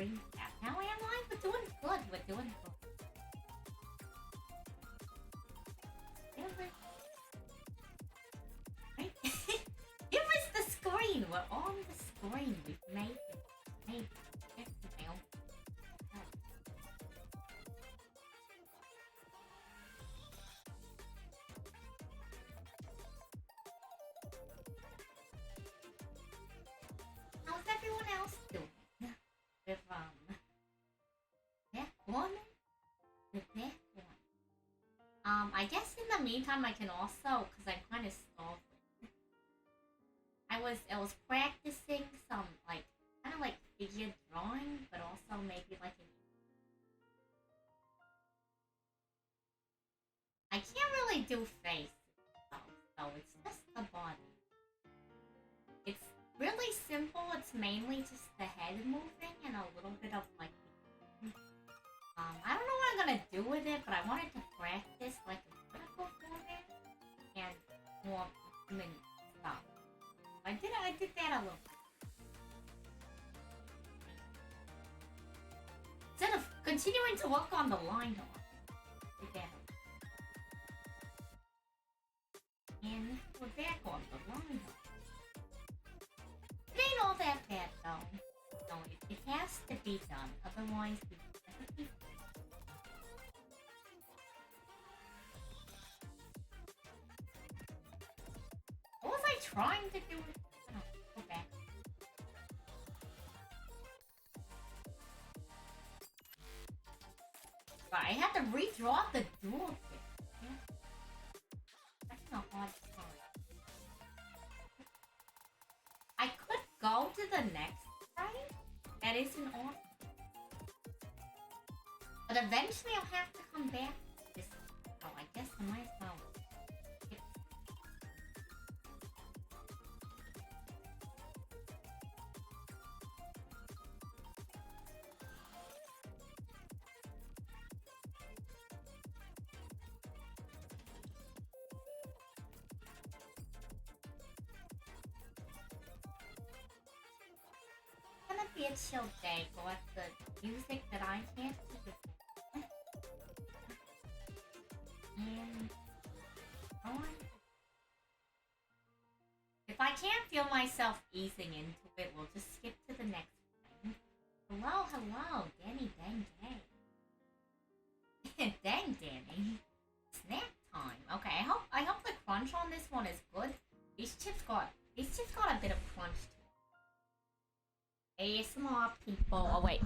screen cap. How am I? We're doing good. We're doing good. Right? Give us the screen. We're on the screen. We've made it. Made it. How's everyone else doing? With that one? With that one. I guess in the meantime I can also, because I'm kind of starving. I was practicing some like kind of like figure drawing, but also maybe like I can't really do faces though, so it's just the body. It's really simple. It's mainly just the head moving and a little bit of like. I don't know what I'm gonna do with it, but I wanted to practice like a critical format and more human stuff. I did that a little bit. Instead of continuing to work on the line art. Again. And we're back on the line art. It ain't all that bad though. No, it has to be done, otherwise we never be. What was I trying to do? Oh, go back. Right, I had to redraw the dual kit. Yeah. That's a hard time. I could go to the next frame. That isn't on. But eventually I'll have to come back to this. Oh, I guess I might as well. It's gonna be a chill day, but the music that I can't keep it. And if I can't feel myself easing into it, we'll just skip to the next thing. Hello, hello, Danny, dang, dang. Dang, Danny. Snack time. Okay, I hope the crunch on this one is good. These chips got a bit of crunch to it. ASMR people. Oh wait.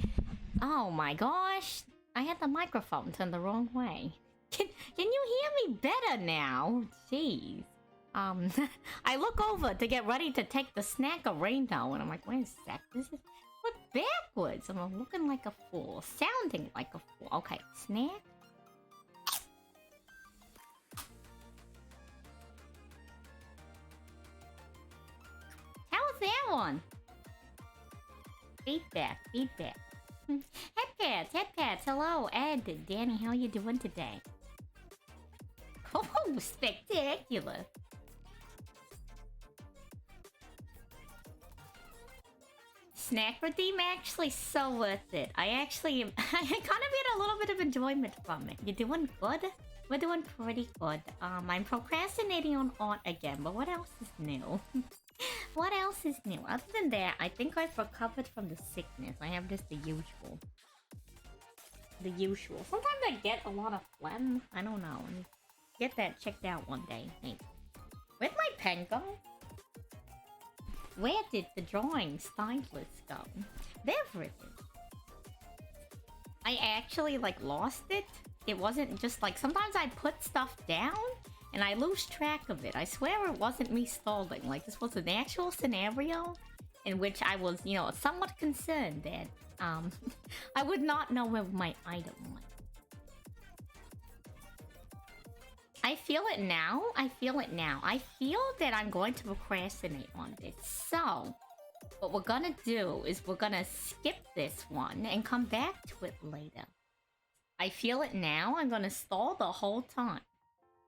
Oh my gosh. I had the microphone turned the wrong way. Can you hear me better now? Jeez. I look over to get ready to take the snack arena, and I'm like, wait a sec, this is look backwards. I'm looking like a fool, sounding like a fool. Okay, snack. How's that one? Feedback. Headpads. Hello, Ed, Danny. How you doing today? Oh, spectacular. Snack redeem actually so worth it. I kind of get a little bit of enjoyment from it. You're doing good? We're doing pretty good. I'm procrastinating on art again, but what else is new? What else is new? Other than that, I think I've recovered from the sickness. I have just the usual. The usual. Sometimes I get a lot of phlegm. I don't know. Get that checked out one day. Maybe. Where'd my pen go? Where did the drawing stylus go? There it is. I actually like lost it. It wasn't just like sometimes I put stuff down and I lose track of it. I swear it wasn't me stalling. Like this was an actual scenario in which I was, you know, somewhat concerned that I would not know where my item went. I feel it now. I feel that I'm going to procrastinate on this. So, what we're gonna do is we're gonna skip this one and come back to it later. I feel it now. I'm gonna stall the whole time.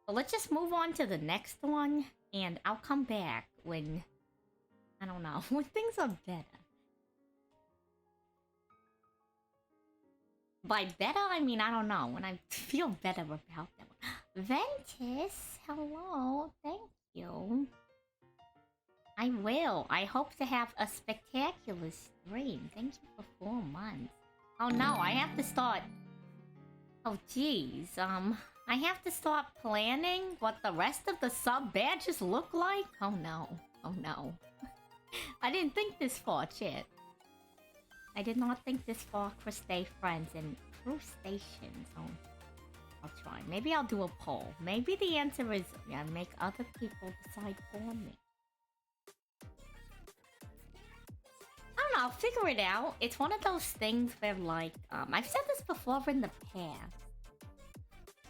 But let's just move on to the next one, and I'll come back when, I don't know, when things are better. By better, I mean, I don't know. When I feel better about them. Ventus, hello. Thank you. I will. I hope to have a spectacular stream. Thank you for 4 months. Oh no, I have to start... Oh jeez, I have to start planning what the rest of the sub badges look like? Oh no. Oh no. I didn't think this far, chat. I did not think this far, Crustay friends and crustaceans. Oh, I'll try. Maybe I'll do a poll. Maybe the answer is yeah, make other people decide for me. I don't know, I'll figure it out. It's one of those things where, like, I've said this before in the past.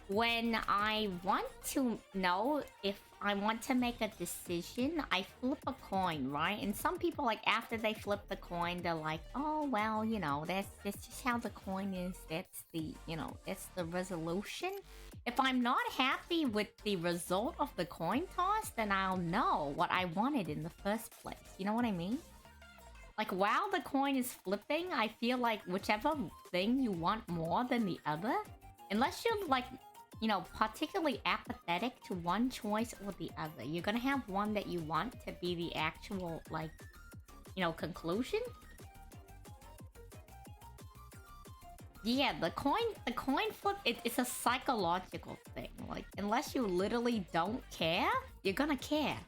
When I want to know if I want to make a decision, I flip a coin, right? And some people, like, after they flip the coin, they're like, oh, well, you know, that's just how the coin is. That's the, you know, that's the resolution. If I'm not happy with the result of the coin toss, then I'll know what I wanted in the first place. You know what I mean? Like, while the coin is flipping, I feel like whichever thing you want more than the other, unless you're, like, you know, particularly apathetic to one choice or the other, you're gonna have one that you want to be the actual, like, you know, conclusion. Yeah, the coin flip, it's a psychological thing. Like, unless you literally don't care, you're gonna care.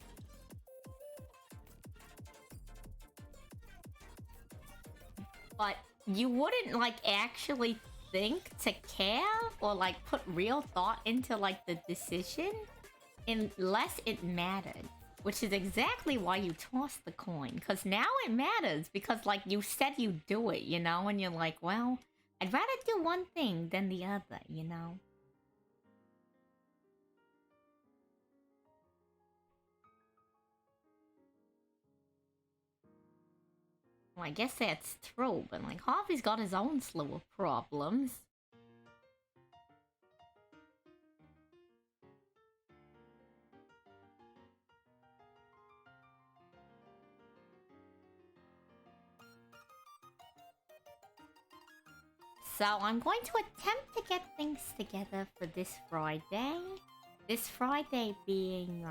But you wouldn't, like, actually think to care or, like, put real thought into, like, the decision unless it mattered. Which is exactly why you toss the coin. Because now it matters. Because, like, you said you do it, you know? And you're like, well, I'd rather do one thing than the other, you know? Well, I guess that's true, but, like, Harvey's got his own slew of problems. So I'm going to attempt to get things together for this Friday. This Friday being,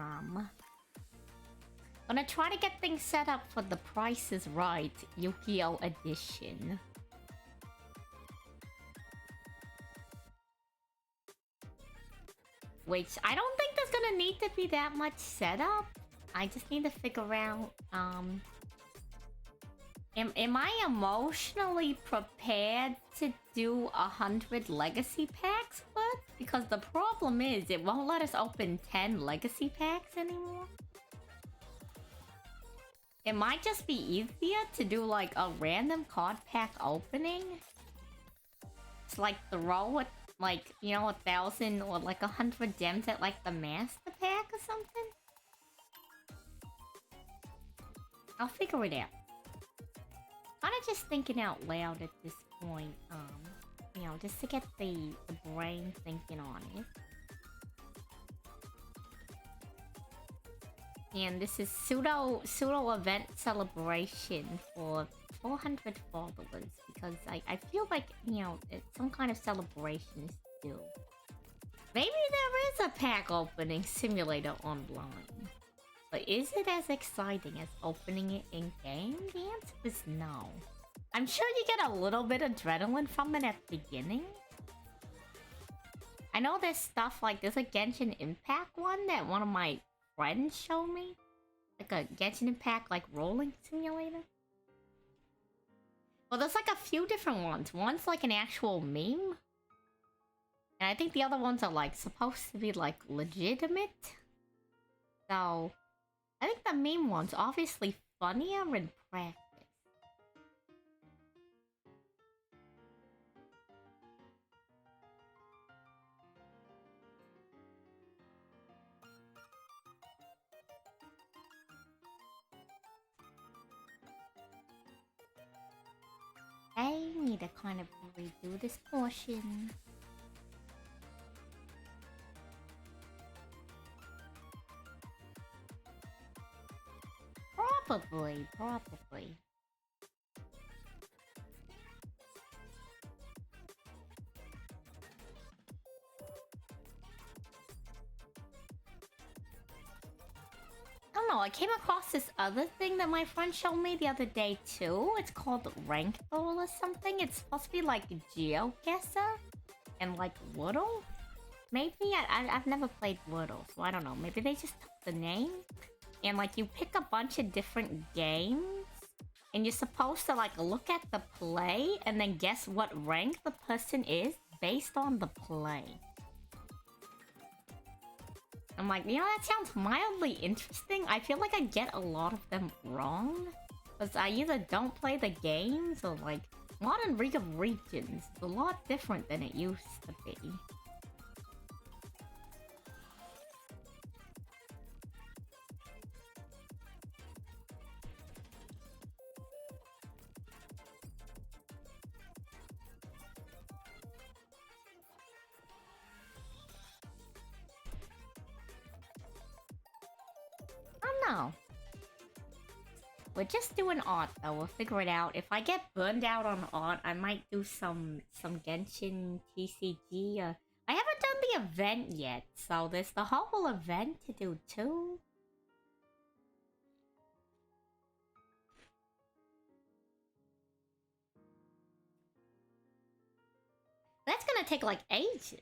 gonna try to get things set up for the Price is Right Yu-Gi-Oh! Edition. Which I don't think there's gonna need to be that much setup. I just need to figure out, Am I emotionally prepared to do 100 legacy packs worth? Because the problem is, it won't let us open 10 legacy packs anymore. It might just be easier to do, like, a random card pack opening. It's like throw it, like, you know, 1,000 or like 100 gems at, like, the master pack or something. I'll figure it out. Kinda just thinking out loud at this point, you know, just to get the brain thinking on it. And this is pseudo event celebration for 400 followers because I feel like, you know, it's some kind of celebration is due. Maybe there is a pack opening simulator online. But is it as exciting as opening it in-game? The answer is no. I'm sure you get a little bit of adrenaline from it at the beginning. I know there's stuff like, there's a Genshin Impact one that one of my friends showed me. Like a Genshin Impact, like, rolling simulator. Well, there's like a few different ones. One's like an actual meme. And I think the other ones are, like, supposed to be, like, legitimate. So I think the meme one's obviously funnier in practice. I need to kind of redo this portion. Probably. know. I came across this other thing that my friend showed me the other day too. It's called Ranked or something. It's supposed to be like GeoGuessr and like Wordle. Maybe I've never played Wordle, so I don't know. Maybe they just took the name and like you pick a bunch of different games and you're supposed to like look at the play and then guess what rank the person is based on the play. I'm like, you know, that sounds mildly interesting. I feel like I get a lot of them wrong. Because I either don't play the games or like modern League of Regions is a lot different than it used to be. I don't know. We're just doing art though, we'll figure it out. If I get burned out on art, I might do some Genshin TCG. I haven't done the event yet, so there's the whole event to do too. That's gonna take like ages.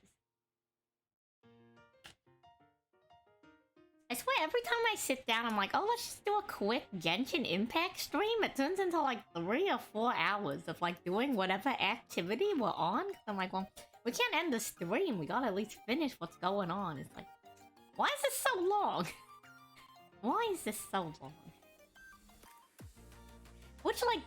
I swear, every time I sit down, I'm like, oh, let's just do a quick Genshin Impact stream. It turns into like 3 or 4 hours of like doing whatever activity we're on. I'm like, well, we can't end the stream. We gotta at least finish what's going on. It's like, why is this so long? Why is this so long? Which, like,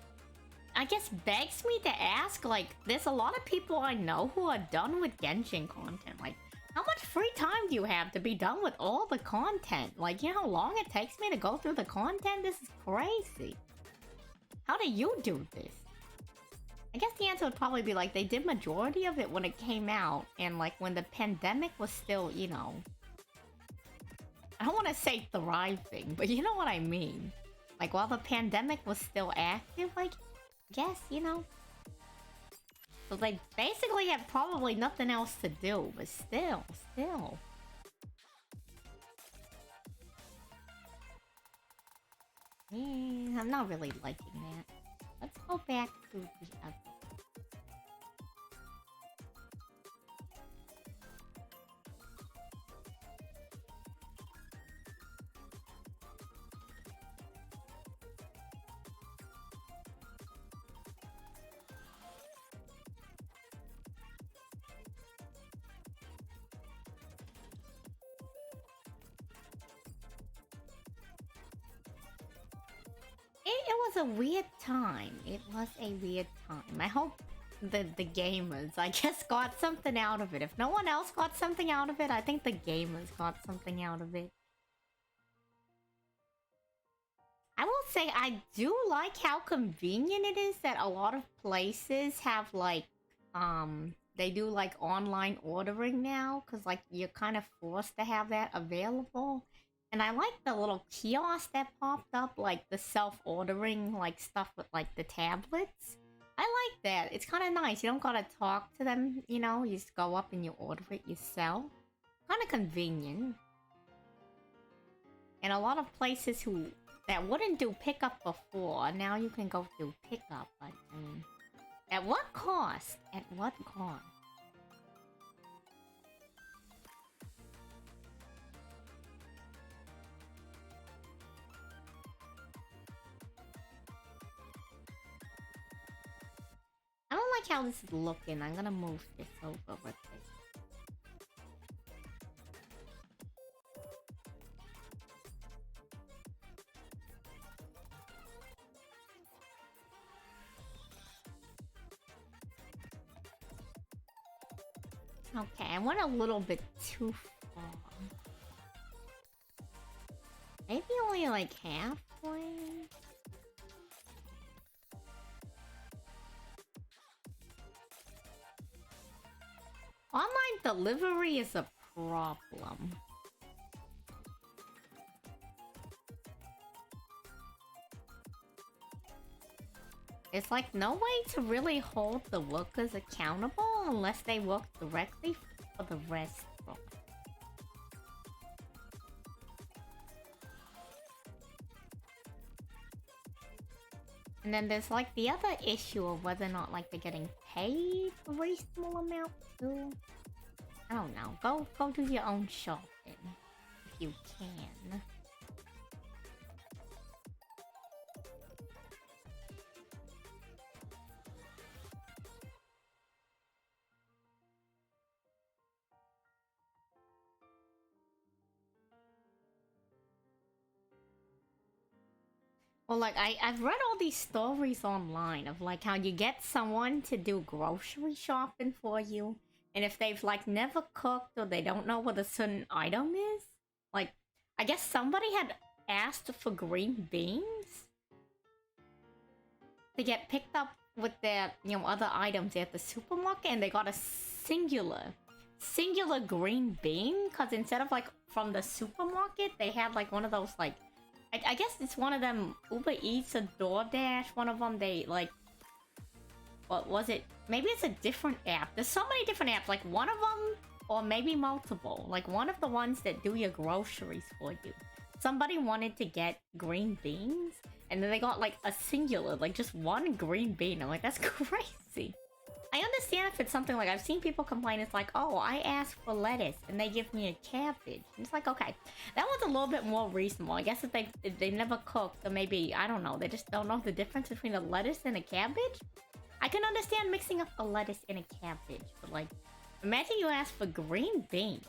I guess begs me to ask, like, there's a lot of people I know who are done with Genshin content. Like, how much free time do you have to be done with all the content? Like, you know how long it takes me to go through the content? This is crazy. How do you do this? I guess the answer would probably be like, they did majority of it when it came out. And like, when the pandemic was still, you know... I don't want to say thriving, but you know what I mean. Like, while the pandemic was still active, like, I guess, you know... So they basically have probably nothing else to do, but still. Yeah, I'm not really liking that. Let's go back to the other. It was a weird time. It was a weird time. I hope the gamers, I guess, got something out of it. If no one else got something out of it, I think the gamers got something out of it. I will say I do like how convenient it is that a lot of places have like, they do like online ordering now, because like you're kind of forced to have that available. And I like the little kiosk that popped up, like the self-ordering like stuff with like the tablets. I like that. It's kind of nice. You don't gotta talk to them, you know? You just go up and you order it yourself. Kind of convenient. And a lot of places that wouldn't do pickup before, now you can go do pickup. But, I mean, at what cost? At what cost? I don't like how this is looking. I'm gonna move this over with this. Okay, I went a little bit too far. Maybe only like halfway? Online delivery is a problem. It's like no way to really hold the workers accountable unless they work directly for the restaurant. And then there's like the other issue of whether or not like they're getting paid a reasonable amount too. I don't know. Go do your own shopping if you can. Well, like, I've read all these stories online of, like, how you get someone to do grocery shopping for you, and if they've, like, never cooked or they don't know what a certain item is, like, I guess somebody had asked for green beans to get picked up with their, you know, other items at the supermarket, and they got a singular green bean, because instead of, like, from the supermarket, they had, like, one of those, like, I guess it's one of them Uber Eats or DoorDash. One of them they like. What was it? Maybe it's a different app. There's so many different apps. Like one of them, or maybe multiple. Like one of the ones that do your groceries for you. Somebody wanted to get green beans, and then they got like a singular, like just one green bean. I'm like, that's crazy. I understand if it's something like I've seen people complain. It's like, oh, I asked for lettuce and they give me a cabbage. It's like, okay, that one's a little bit more reasonable. I guess if they never cooked, or maybe I don't know, they just don't know the difference between a lettuce and a cabbage. I can understand mixing up a lettuce and a cabbage, but like, imagine you ask for green beans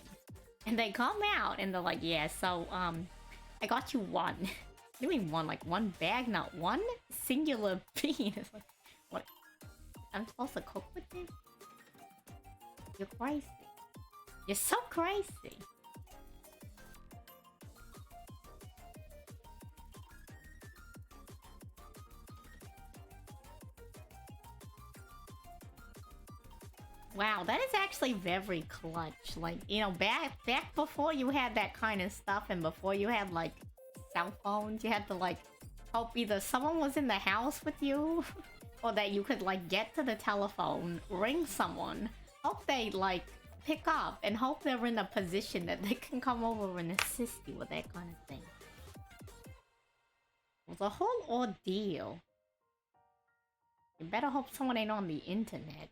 and they come out and they're like, yeah, so I got you one. What do you mean one? Like one bag, not one singular bean. It's like, what? I'm supposed to cook with it? You're crazy. You're so crazy. Wow, that is actually very clutch. Like, you know, back before you had that kind of stuff and before you had, like, cell phones, you had to, like, hope either someone was in the house with you or that you could, like, get to the telephone, ring someone, hope they, like, pick up, and hope they're in a position that they can come over and assist you with that kind of thing. It was a whole ordeal. You better hope someone ain't on the internet.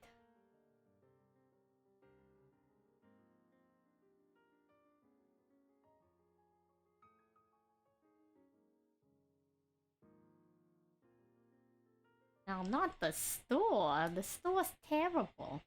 No, not the store. The store's terrible.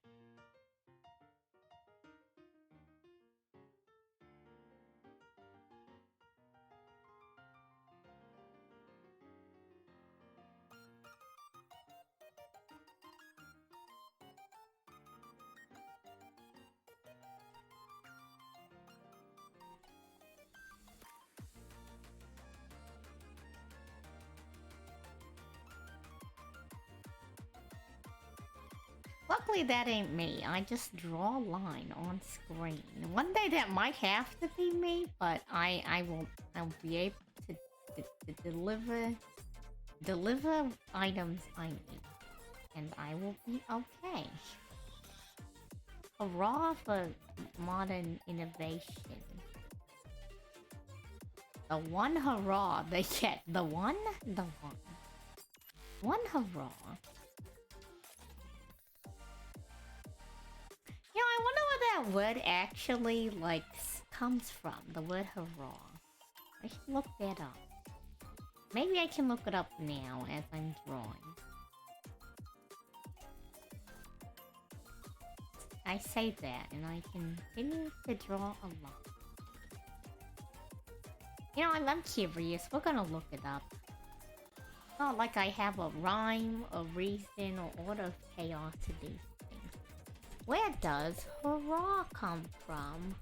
Luckily that ain't me. I just draw a line on screen. One day that might have to be me, but I'll be able to deliver items I need. And I will be okay. Hurrah for modern innovation. The one hurrah they get. The one? The one. One hurrah. You know, I wonder where that word actually, like, comes from. The word hurrah. I should look that up. Maybe I can look it up now as I'm drawing. I say that, and I continue to draw a lot. You know, I'm curious. We're gonna look it up. It's not like I have a rhyme, a reason, or order of chaos to these things. Where does hurrah come from?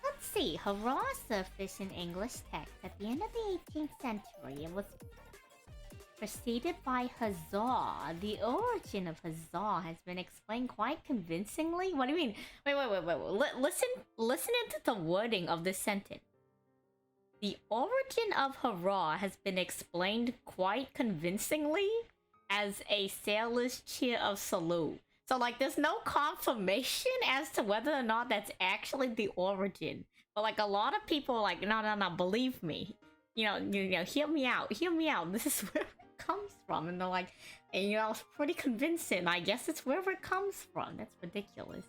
Let's see. Hurrah surfaced in English text at the end of the 18th century. It was preceded by huzzah. The origin of huzzah has been explained quite convincingly. What do you mean? Wait. Listen into the wording of this sentence. The origin of hurrah has been explained quite convincingly as a sailor's cheer of salute. So, like, there's no confirmation as to whether or not that's actually the origin. But, like, a lot of people are like, no, believe me. hear me out, hear me out. This is where it comes from. And they're like, and it's pretty convincing. I guess it's wherever it comes from. That's ridiculous.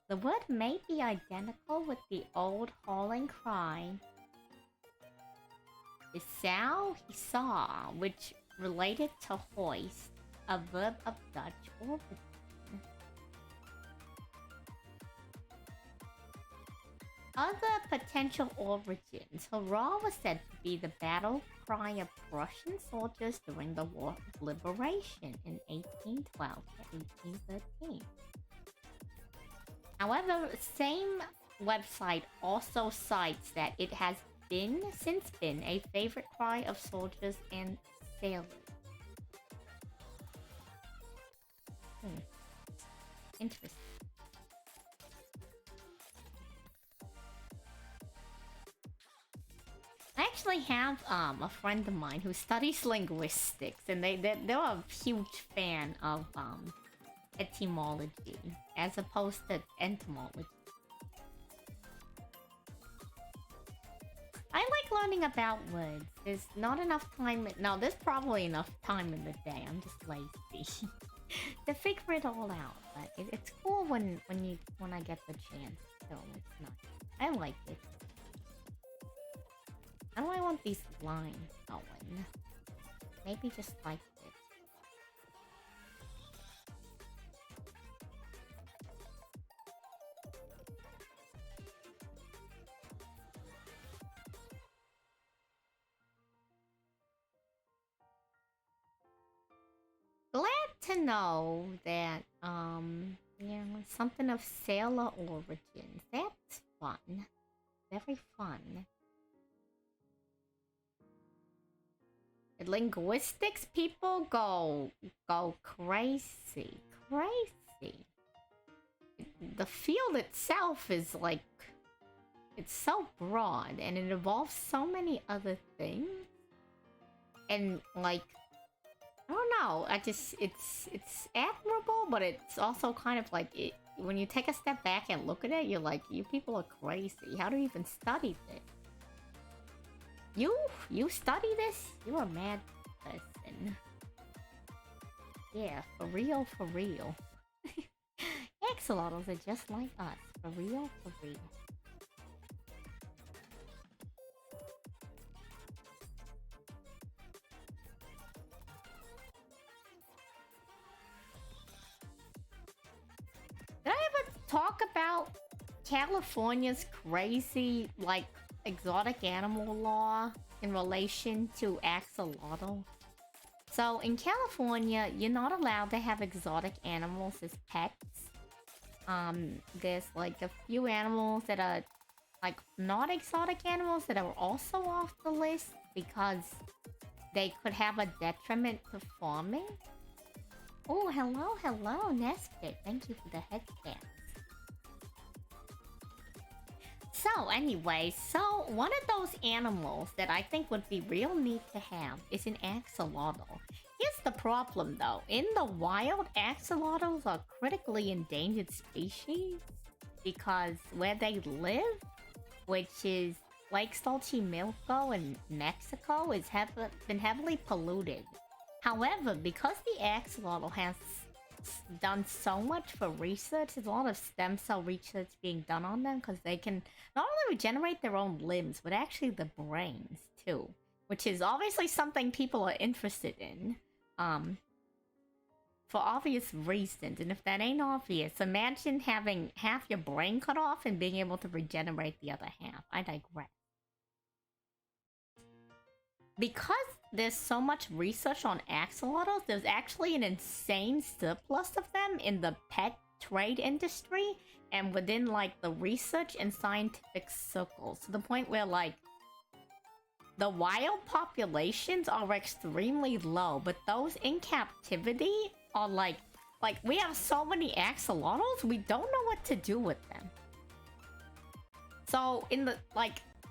The word may be identical with the old hauling cry. Isau, he saw, which related to hoist, a verb of Dutch origin. Other potential origins. Hurrah was said to be the battle cry of Prussian soldiers during the War of Liberation in 1812 to 1813. However, same website also cites that it has since been a favorite cry of soldiers and sailors. Interesting. I actually have a friend of mine who studies linguistics, and they're a huge fan of etymology as opposed to entomology. I like learning about words. There's not enough time. No, there's probably enough time in the day. I'm just lazy to figure it all out. But it's cool when I get the chance. So it's not. I like it. How do I want these lines going? Maybe just like this. Glad to know that, something of sailor origins. That's fun. Very fun. Linguistics people go crazy. The field itself is like, it's so broad and it involves so many other things. And like, I don't know, it's admirable, but it's also kind of like, when you take a step back and look at it, you're like, you people are crazy. How do you even study this? You study this? You're a mad person. Yeah, for real, for real. Axolotls are just like us. For real, for real. Did I ever talk about California's crazy, like, exotic animal law in relation to axolotl? So in California, you're not allowed to have exotic animals as pets. There's like a few animals that are like not exotic animals that are also off the list because they could have a detriment to farming. Oh, hello, Nesbit. Thank you for the headband. So anyway, one of those animals that I think would be real neat to have is an axolotl. Here's the problem though. In the wild, axolotls are critically endangered species because where they live, which is Lake Xochimilco in Mexico, is been heavily polluted. However, because the axolotl has done so much for research, there's a lot of stem cell research being done on them because they can not only regenerate their own limbs, but actually the brains too, which is obviously something people are interested in, for obvious reasons. And if that ain't obvious, imagine having half your brain cut off and being able to regenerate the other half. I digress. Because there's so much research on axolotls, there's actually an insane surplus of them in the pet trade industry and within like the research and scientific circles, to the point where like the wild populations are extremely low, but those in captivity are like we have so many axolotls, we don't know what to do with them. So in the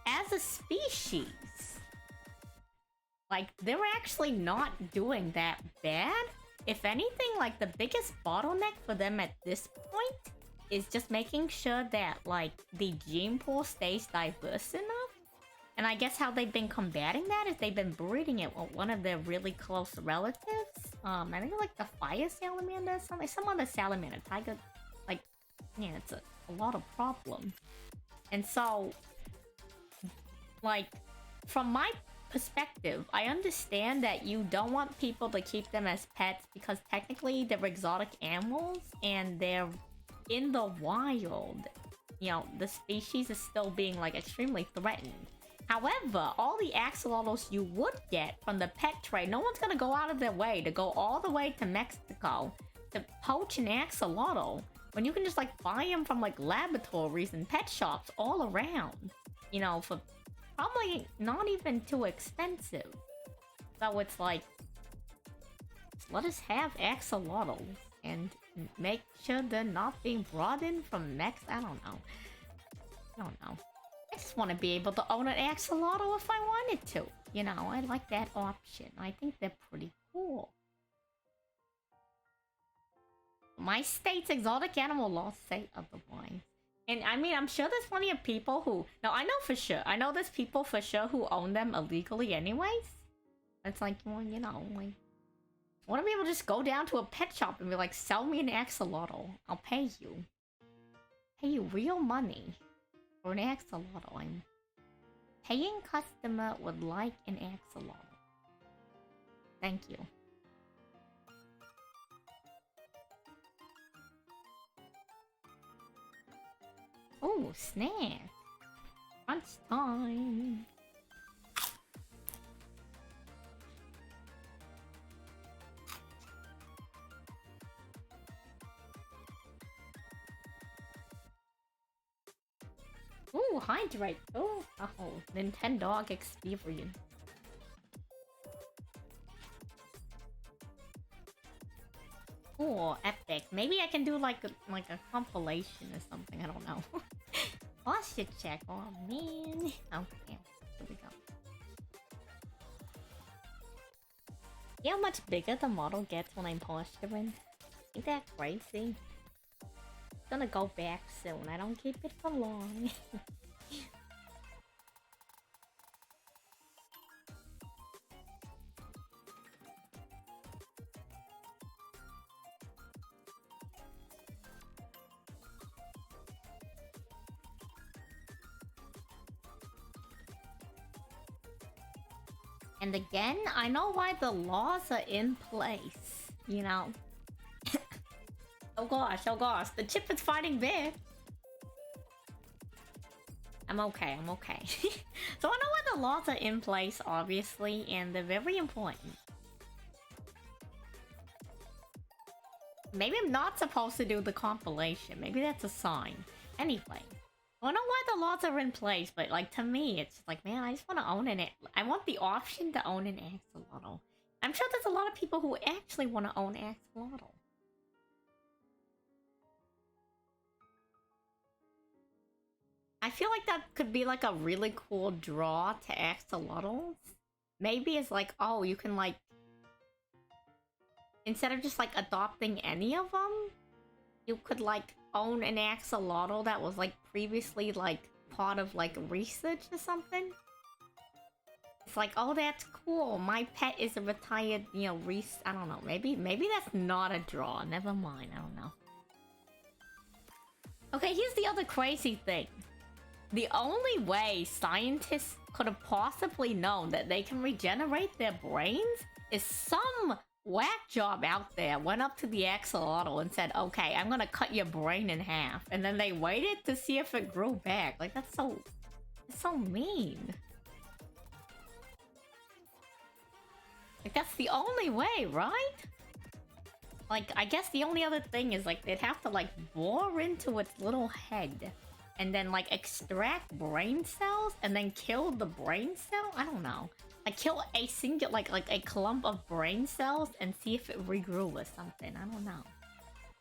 as a species, they're actually not doing that bad. If anything, the biggest bottleneck for them at this point is just making sure that, the gene pool stays diverse enough. And I guess how they've been combating that is they've been breeding it with one of their really close relatives. I think like the fire salamander, some other salamander, tiger. Like, yeah, it's a lot of problems. And so, like, from my perspective, I understand that you don't want people to keep them as pets because technically they're exotic animals and they're in the wild. You know, the species is still being like extremely threatened. However, all the axolotls you would get from the pet trade, no one's gonna go out of their way to go all the way to Mexico to poach an axolotl when you can just like buy them from like laboratories and pet shops all around, you know, for probably not even too expensive. So it's like, let us have axolotls and make sure they're not being brought in from I don't know. I just want to be able to own an axolotl if I wanted to. You know, I like that option. I think they're pretty cool. My state's exotic animal laws say otherwise. And I mean, I'm sure there's plenty of people who... No, I know for sure. I know there's people for sure who own them illegally anyways. It's like, well, you know, like... What if people just go down to a pet shop and be like, sell me an axolotl. I'll pay you. Pay you real money. For an axolotl. I'm... Paying customer would like an axolotl. Thank you. Oh, snack. Crunch time. Ooh, hydrate. Oh, Nintendo experience. Oh, epic. Maybe I can do like a compilation or something. I don't know. Posture check. Oh man. Okay, here we go. See how much bigger the model gets when I'm posturing? Ain't that crazy? Gonna go back soon. I don't keep it for long. And again, I know why the laws are in place, you know. Oh gosh, the chip is fighting back. I'm okay. So I know why the laws are in place, obviously, and they're very important. Maybe I'm not supposed to do the compilation. Maybe that's a sign. Anyway, I don't know why the laws are in place, but like to me, it's like, man, I just want to own it. I want the option to own an axolotl. I'm sure there's a lot of people who actually want to own axolotl. I feel like that could be like a really cool draw to axolotls. Maybe it's like, oh, you can like... Instead of just like adopting any of them, you could like own an axolotl that was like previously like part of like research or something. It's like, oh, that's cool. My pet is a retired, you know, I don't know. Maybe that's not a draw. Never mind. I don't know. Okay, here's the other crazy thing. The only way scientists could have possibly known that they can regenerate their brains is some whack job out there went up to the axolotl and said, okay, I'm gonna cut your brain in half. And then they waited to see if it grew back. Like, that's so mean. Like, that's the only way, right? Like, I guess the only other thing is, like, they'd have to, like, bore into its little head. And then, like, extract brain cells and then kill the brain cell? I don't know. Like, kill a single, like a clump of brain cells and see if it regrew or something. I don't know.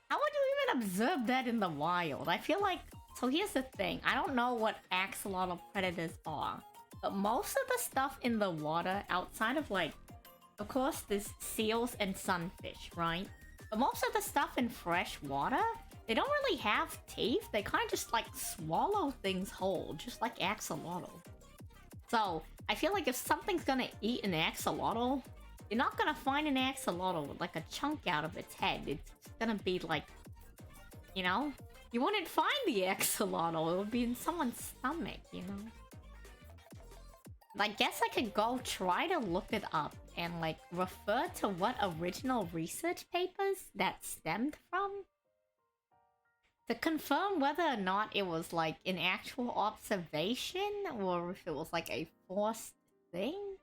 How would you even observe that in the wild? I feel like... So here's the thing. I don't know what axolotl predators are. But most of the stuff in the water outside of, like... Of course, there's seals and sunfish, right? But most of the stuff in fresh water... They don't really have teeth. They kind of just like swallow things whole, just like axolotl. So, I feel like if something's gonna eat an axolotl, you're not gonna find an axolotl with like a chunk out of its head. It's gonna be like, you know? You wouldn't find the axolotl, it would be in someone's stomach, you know? I guess I could go try to look it up and like refer to what original research papers that stemmed from to confirm whether or not it was like an actual observation or if it was like a forced thing.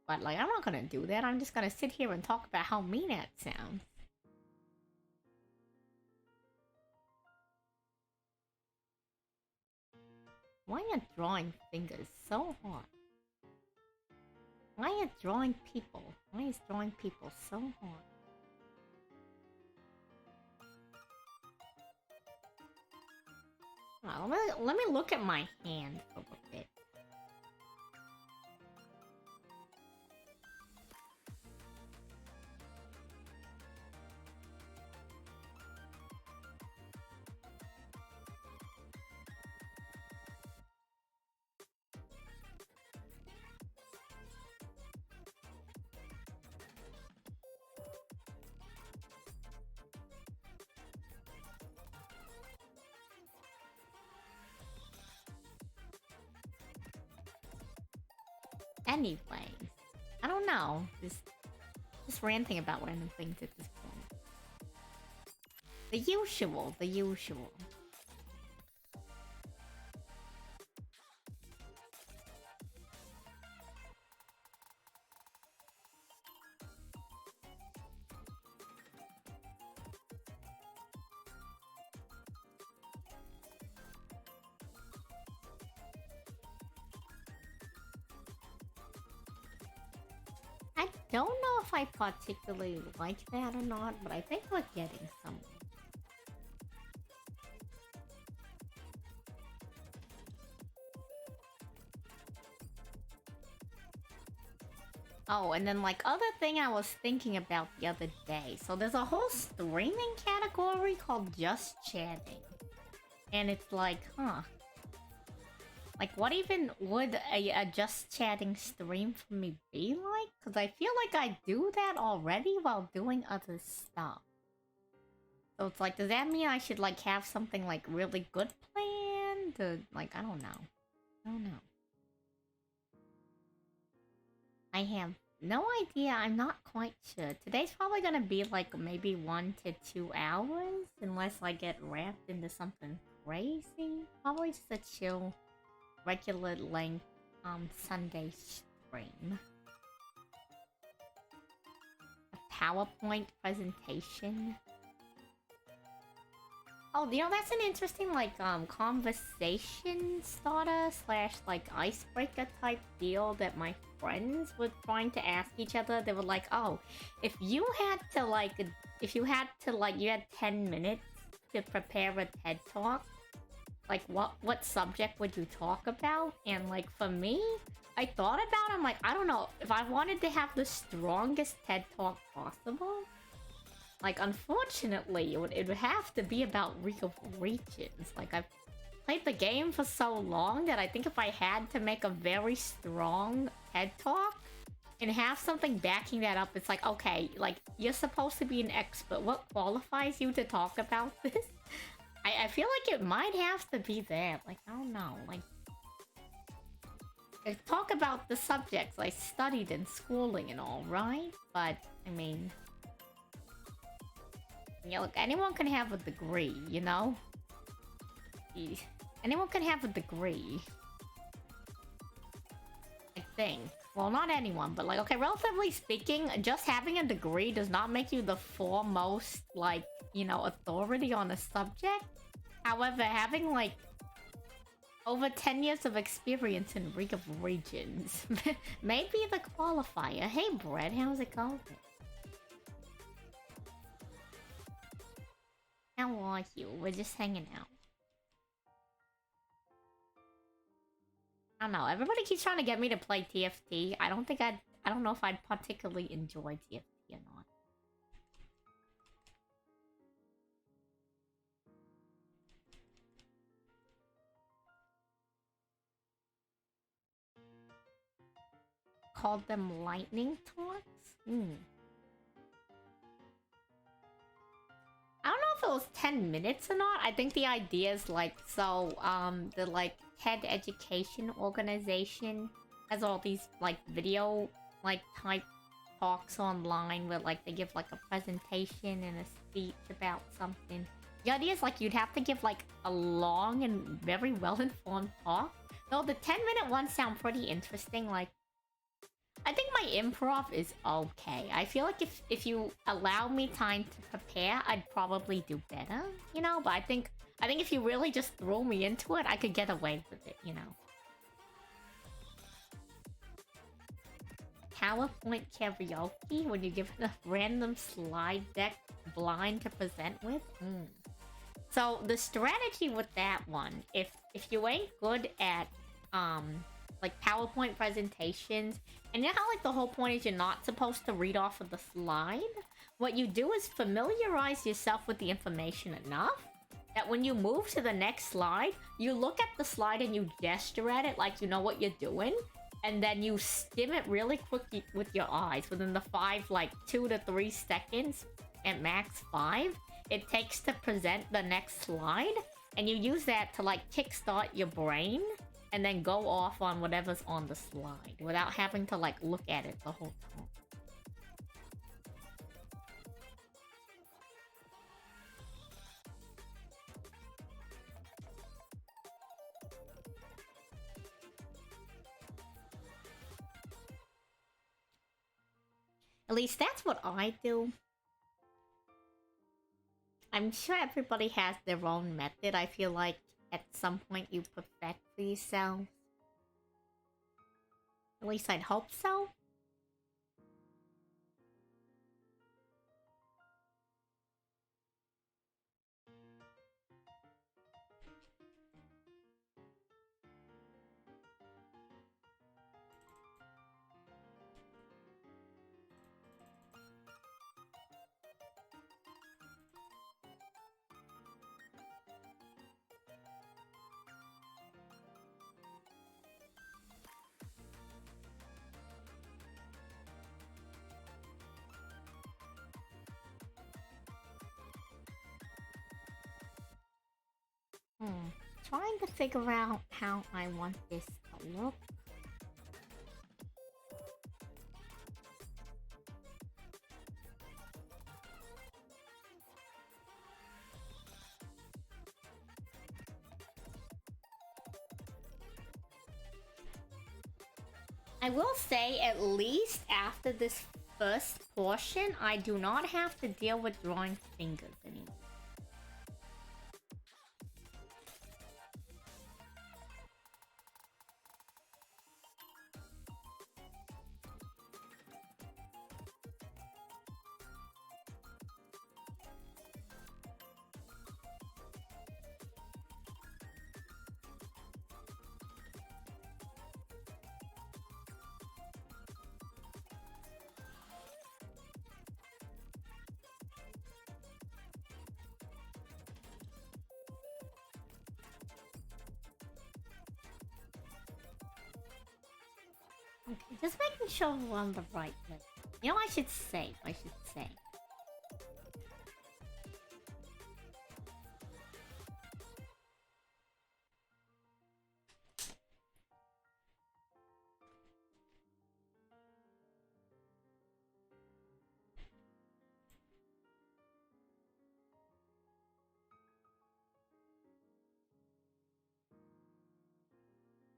But like, I'm not gonna do that. I'm just gonna sit here and talk about how mean it sounds. Why are you drawing fingers so hard? Why are you drawing people? Why is drawing people so hard? Let me look at my hand for a bit. Anyways, I don't know. Just ranting about random things at this point. The usual, the usual. I don't know if I particularly like that or not, but I think we're getting somewhere. Oh, and then like other thing I was thinking about the other day. So there's a whole streaming category called Just Chatting. And it's like, huh. Like, what even would a Just Chatting stream for me be like? Because I feel like I do that already while doing other stuff. So it's like, does that mean I should like have something like really good planned? Like, I don't know. I don't know. I have no idea. I'm not quite sure. Today's probably gonna be like maybe 1 to 2 hours. Unless I get wrapped into something crazy. Probably just a chill, regular length Sunday stream. A PowerPoint presentation. Oh, you know, that's an interesting, like, conversation starter slash, like, icebreaker type deal that my friends were trying to ask each other. They were like, oh, if you had to, like, you had 10 minutes to prepare a TED Talk, like, what subject would you talk about? And, like, for me, I thought about it, I'm like, I don't know, if I wanted to have the strongest TED Talk possible, like, unfortunately, it would have to be about League of Legends. Like, I've played the game for so long that I think if I had to make a very strong TED Talk and have something backing that up, it's like, okay, like, you're supposed to be an expert. What qualifies you to talk about this? I feel like it might have to be that. Like, I don't know. Like, I talk about the subjects I studied in schooling and all, right? But, I mean... yeah, look, anyone can have a degree, you know? Anyone can have a degree. I think. Well, not anyone, but like, okay, relatively speaking, just having a degree does not make you the foremost, like, you know, authority on a subject. However, having, like, over 10 years of experience in League of Legends may be the qualifier. Hey, Brett, how's it going? How are you? We're just hanging out. I don't know. Everybody keeps trying to get me to play TFT. I don't know if I'd particularly enjoy TFT or not. called them lightning talks. I don't know if it was 10 minutes or not. I think the idea is like, so, the like TED education organization has all these like video like type talks online where like they give like a presentation and a speech about something. The idea is like you'd have to give like a long and very well-informed talk. Though the 10-minute ones sound pretty interesting, like I think my improv is okay. I feel like if you allow me time to prepare, I'd probably do better, you know? But I think if you really just throw me into it, I could get away with it, you know? PowerPoint karaoke when you give it a random slide deck blind to present with? So the strategy with that one, if you ain't good at like PowerPoint presentations, and you know how like the whole point is you're not supposed to read off of the slide? What you do is familiarize yourself with the information enough that when you move to the next slide, you look at the slide and you gesture at it like you know what you're doing, and then you skim it really quickly with your eyes within the 2 to 3 seconds, at max 5 it takes to present the next slide, and you use that to like kickstart your brain and then go off on whatever's on the slide without having to like look at it the whole time. At least that's what I do. I'm sure everybody has their own method. I feel like at some point you perfect for yourself. At least I'd hope so. Trying to figure out how I want this to look. I will say, at least after this first portion, I do not have to deal with drawing fingers anymore. Okay, just making sure we're on the right list. You know, I should say.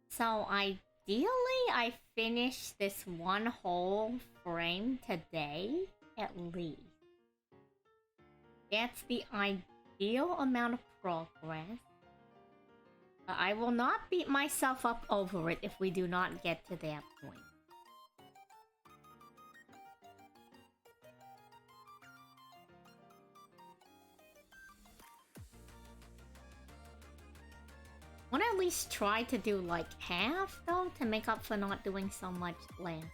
So ideally, I finish this one whole frame today, at least. That's the ideal amount of progress. But I will not beat myself up over it if we do not get to that point. Want to at least try to do like half though to make up for not doing so much last.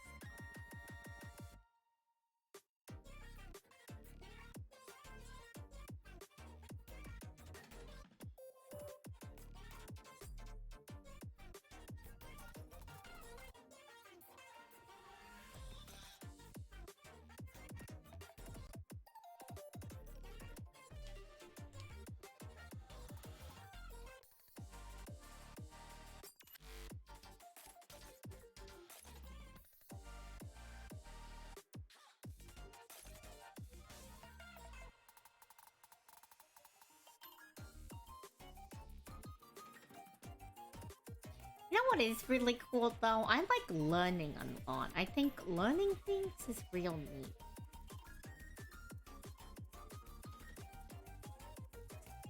You know what is really cool though? I like learning a lot. I think learning things is real neat.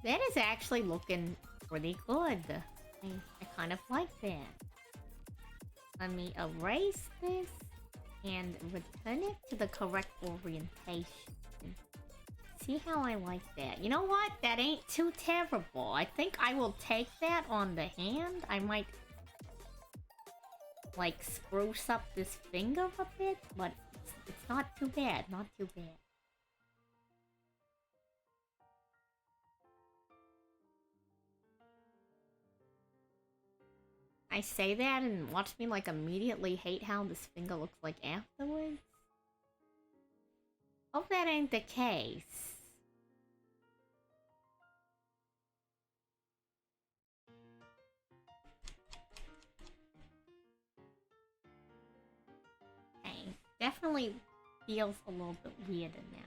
That is actually looking pretty good. I kind of like that. Let me erase this and return it to the correct orientation. See how I like that? You know what? That ain't too terrible. I think I will take that on the hand. I might like spruce up this finger a bit, but it's not too bad. Not too bad. I say that and watch me like immediately hate how this finger looks like afterwards. Hope that ain't the case. Okay, definitely feels a little bit weirder now.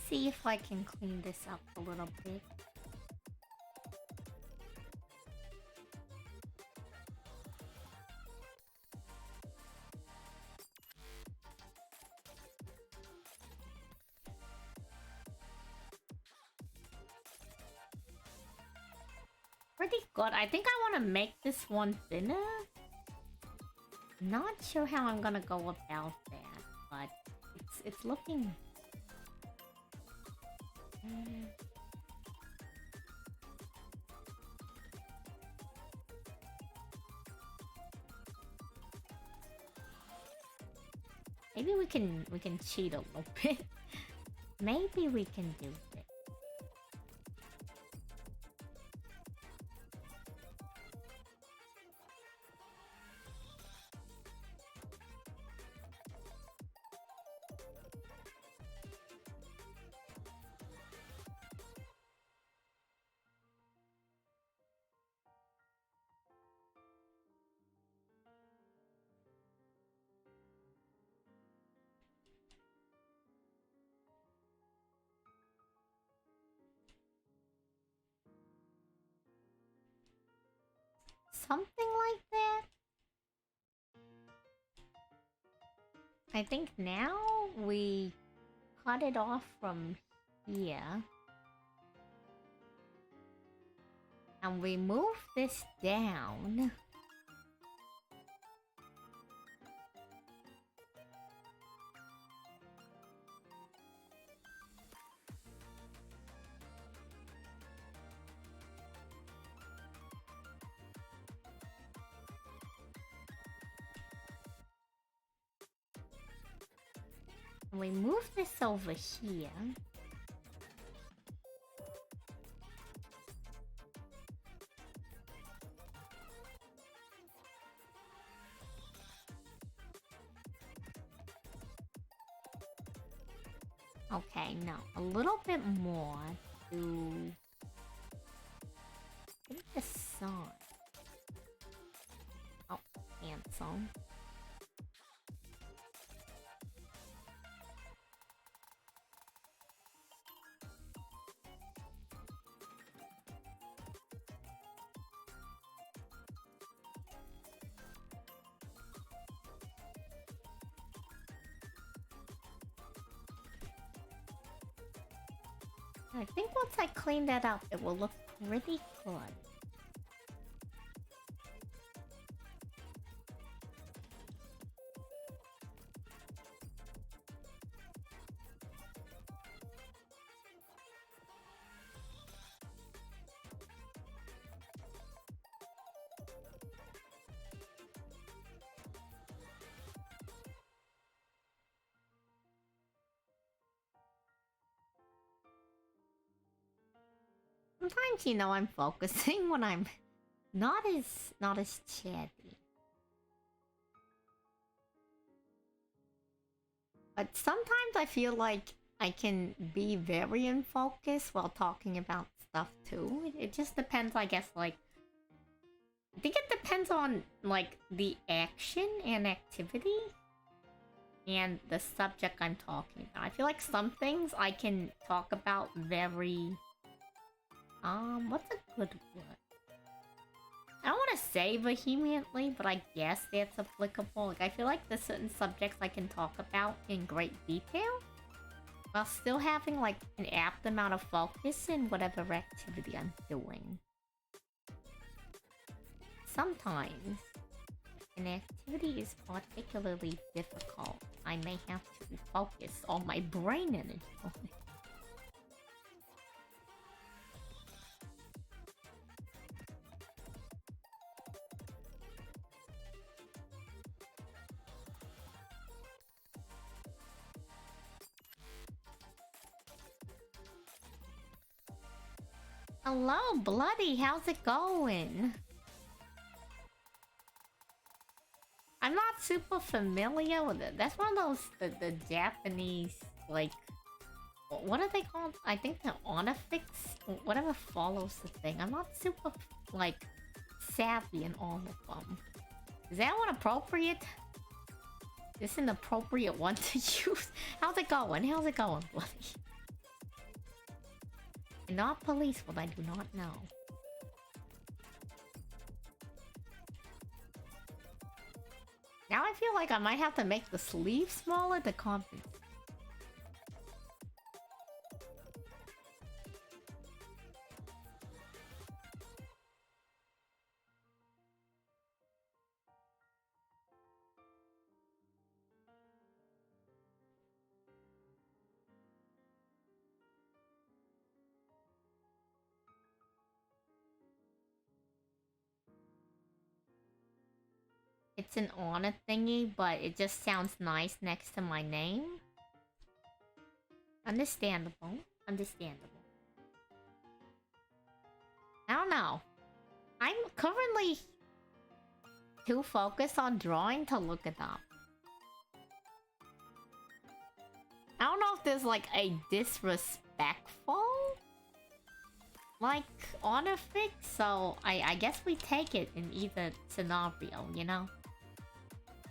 See if I can clean this up a little bit. Pretty good. I think I want to make this one thinner. Not sure how I'm gonna go about that, but it's looking. Maybe we can cheat a little bit. Maybe we can do it. Something like that. I think now we cut it off from here. And we move this down. And we move this over here. Okay, no, a little bit more to get the sun. Oh, cancel. I think once I clean that up, it will look pretty good. Sometimes, you know, I'm focusing when I'm not as chatty. But sometimes I feel like I can be very in focus while talking about stuff too. It just depends, I guess, like... I think it depends on, like, the action and activity and the subject I'm talking about. I feel like some things I can talk about very... what's a good word? I don't want to say vehemently, but I guess that's applicable. Like, I feel like there's certain subjects I can talk about in great detail while still having, like, an apt amount of focus in whatever activity I'm doing. Sometimes, an activity is particularly difficult. I may have to focus all my brain energy on it. Hello, Bloody, how's it going? I'm not super familiar with it. That's one of those, the Japanese, like... What are they called? I think the Onifix? Whatever follows the thing. I'm not super, like, savvy in all of them. Is that one appropriate? Is this an appropriate one to use? How's it going? How's it going, Bloody? I'm not police, but I do not know. Now I feel like I might have to make the sleeve smaller to compensate. It's an honor thingy, but it just sounds nice next to my name. Understandable. Understandable. I don't know. I'm currently too focused on drawing to look it up. I don't know if there's like a disrespectful like honor fix, so I guess we take it in either scenario, you know?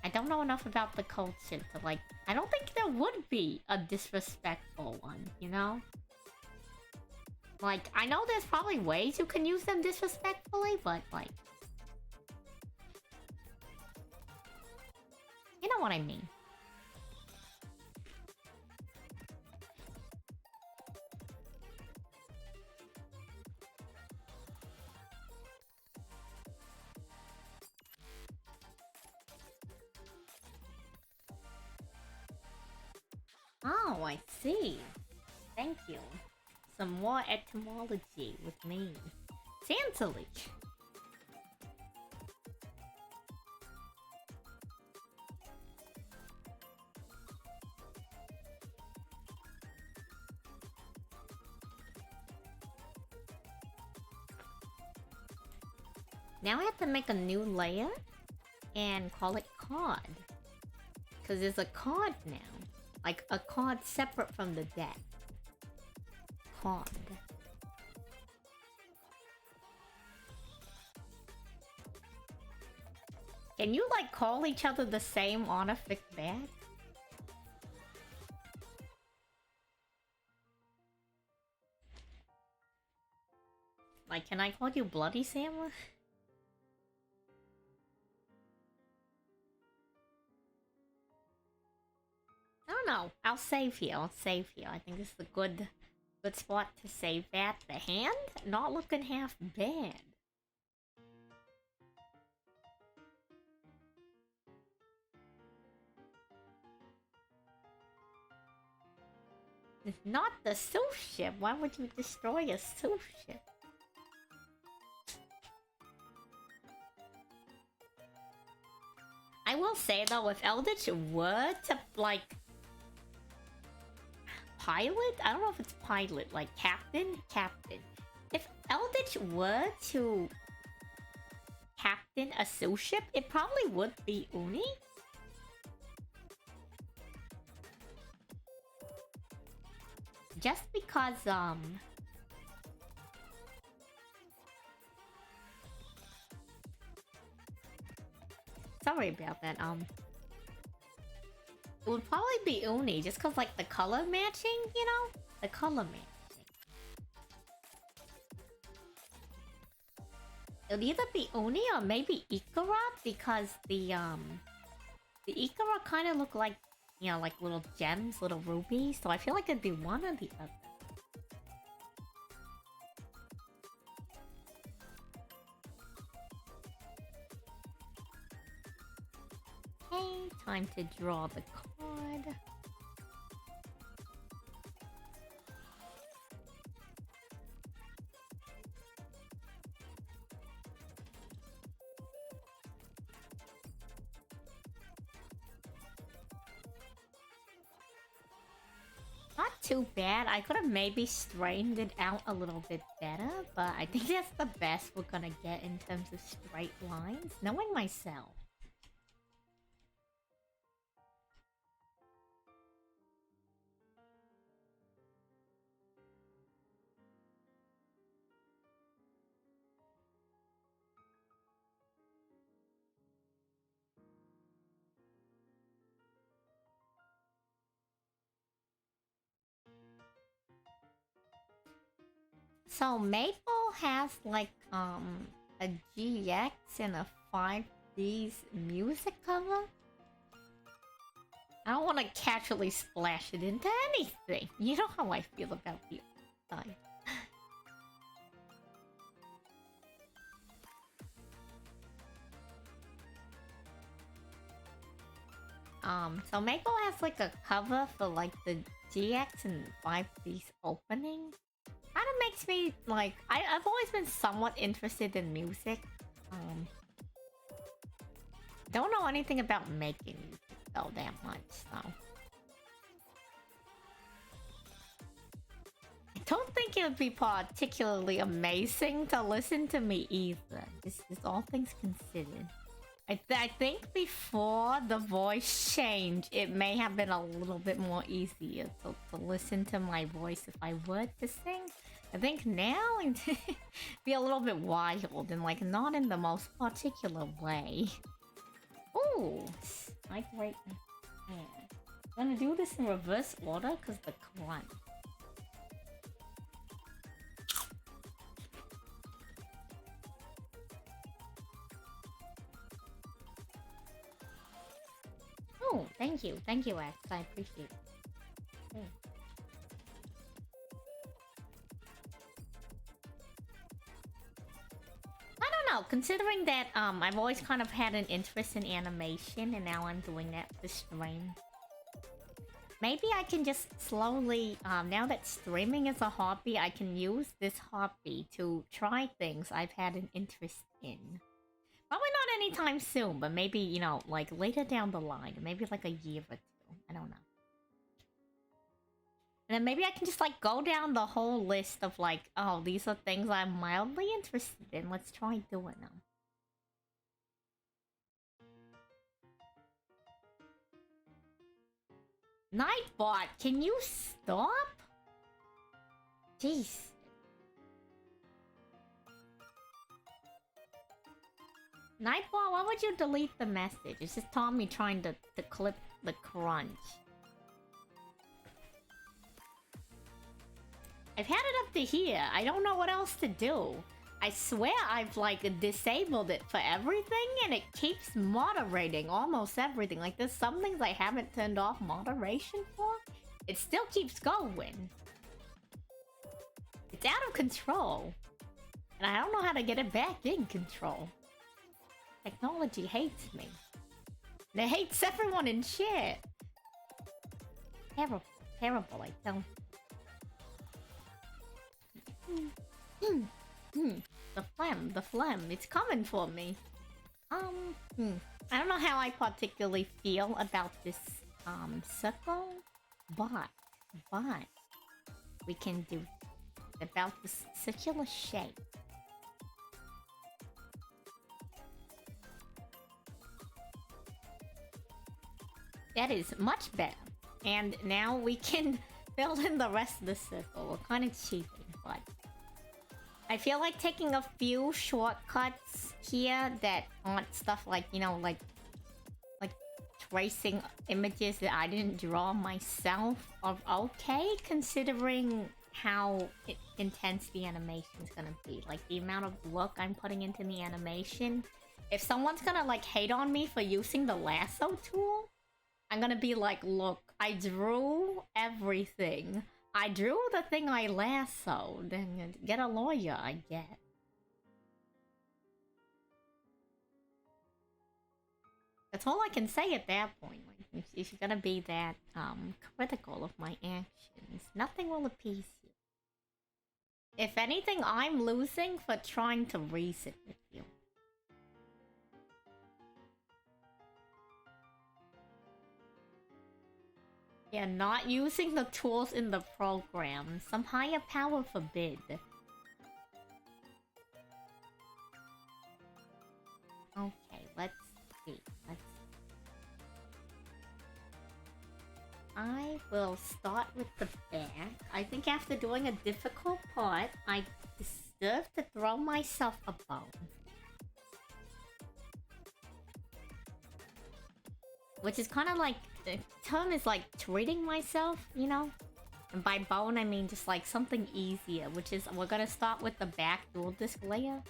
I don't know enough about the culture to like... I don't think there would be a disrespectful one, you know? Like, I know there's probably ways you can use them disrespectfully, but like... You know what I mean. Oh, I see. Thank you. Some more etymology with me. Salie. Now I have to make a new layer and call it card. Because there's a card now. Like a card separate from the deck. Card. Can you like call each other the same honorific back? Like, can I call you Bloody Sam? I don't know. I'll save here. I'll save here. I think this is a good spot to save at. The hand? Not looking half bad. It's not the sous ship. Why would you destroy a sous ship? I will say though, if Eldritch were to like pilot, I don't know if it's pilot, like captain, If Eldritch were to captain a sous ship, it probably would be Uni. Just because, sorry about that, it would probably be Uni, just cause like the color matching, you know? The color matching. It would either be Uni or maybe Ikara, because the Ikara kind of look like, you know, like little gems, little rubies, so I feel like it'd be one or the other. Okay, time to draw the card. Not too bad. I could have maybe straightened it out a little bit better, but I think that's the best we're gonna get in terms of straight lines, knowing myself. So Maple has like a GX and a 5D's music cover. I don't want to casually splash it into anything. You know how I feel about the side. So Maple has like a cover for like the GX and 5D's opening. Kind of makes me like I've always been somewhat interested in music. Don't know anything about making music though that much, so I don't think it would be particularly amazing to listen to me either. This is all things considered. I think before the voice change, it may have been a little bit more easier to listen to my voice if I were to sing. I think now it'd be a little bit wild and like not in the most particular way. Ooh, I great. Yeah. I'm gonna do this in reverse order because the crunch. Oh, thank you, X. I appreciate it. Okay. I don't know, considering that I've always kind of had an interest in animation and now I'm doing that for stream. Maybe I can just slowly, now that streaming is a hobby, I can use this hobby to try things I've had an interest in. Probably not anytime soon, but maybe, you know, like later down the line, maybe like a year or two. I don't know. And then maybe I can just like go down the whole list of like, oh, these are things I'm mildly interested in. Let's try doing them. Nightbot, can you stop? Jeez. Nightbot, why would you delete the message? It's just Tommy trying to clip the crunch. I've had it up to here. I don't know what else to do. I swear I've like disabled it for everything and it keeps moderating almost everything. Like there's some things I haven't turned off moderation for. It still keeps going. It's out of control. And I don't know how to get it back in control. Technology hates me. And it hates everyone in chat. Terrible, terrible, I tell the phlegm, it's coming for me. I don't know how I particularly feel about this, circle, but we can do. about this circular shape. That is much better. And now we can fill in the rest of the circle. We're kind of cheating, but I feel like taking a few shortcuts here that aren't stuff like, you know, like tracing images that I didn't draw myself are okay, considering how intense the animation is gonna be. Like, the amount of work I'm putting into the animation. If someone's gonna, like, hate on me for using the lasso tool, I'm gonna be like, look, I drew everything. I drew the thing I lassoed. And get a lawyer, I guess. That's all I can say at that point. Like, if you're gonna be that critical of my actions, nothing will appease you. If anything, I'm losing for trying to reason with you. Yeah, not using the tools in the program. Some higher power forbid. Okay, let's see. I will start with the back. I think after doing a difficult part, I deserve to throw myself a bone. Which is kind of like, the term is like treating myself, you know? And by bone, I mean just like something easier, which is we're gonna start with the back dual disc layer.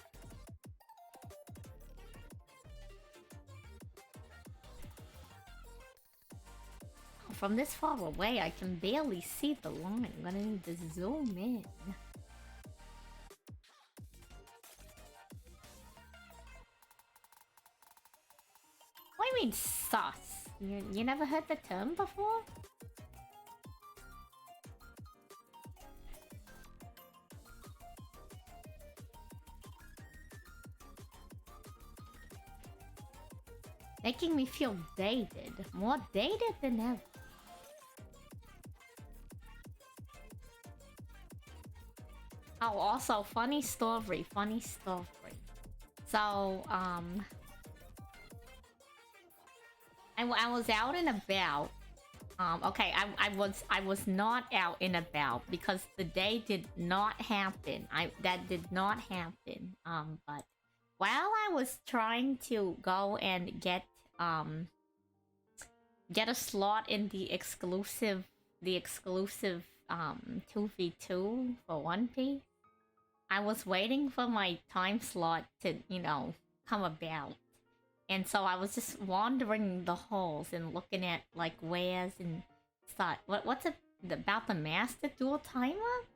From this far away, I can barely see the line. I'm gonna need to zoom in. What do you mean sus? You never heard the term before? Making me feel dated. More dated than ever. Oh, also, funny story. So, I was out and about. Okay, I was not out and about because the day did not happen. That did not happen. But while I was trying to go and get a slot in the exclusive 2v2 for One Piece, I was waiting for my time slot to, you know, come about. And so I was just wandering the halls and looking at, like, wares and thought, what's about the Master Duel Timer?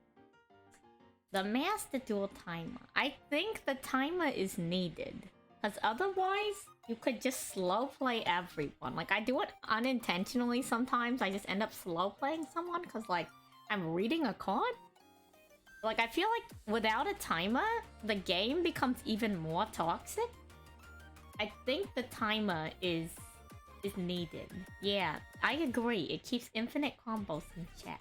The Master Duel Timer. I think the timer is needed. Because otherwise, you could just slow play everyone. Like, I do it unintentionally sometimes. I just end up slow playing someone because, like, I'm reading a card. Like, I feel like without a timer, the game becomes even more toxic. I think the timer is needed. Yeah, I agree. It keeps infinite combos in check.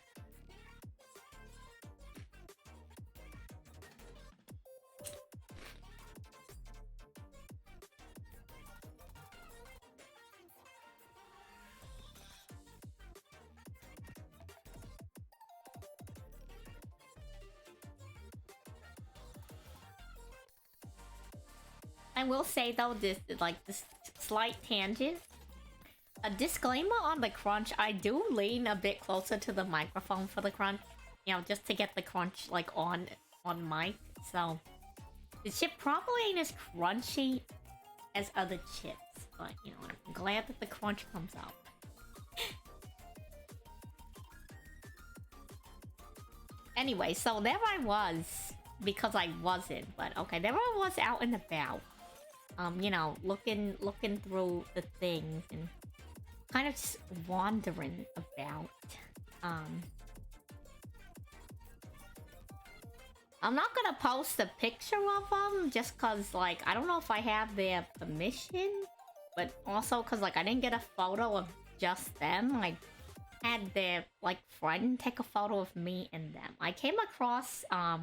I will say though, this slight tangent. A disclaimer on the crunch, I do lean a bit closer to the microphone for the crunch. You know, just to get the crunch, like, on mic. So, the chip probably ain't as crunchy as other chips. But, you know, I'm glad that the crunch comes out. Anyway, so there I was. Because I wasn't, but okay, there I was out and about. You know, looking through the things and kind of just wandering about. I'm not gonna post a picture of them just cause, like, I don't know if I have their permission, but also cause, like, I didn't get a photo of just them. Like, had their like friend take a photo of me and them. I came across I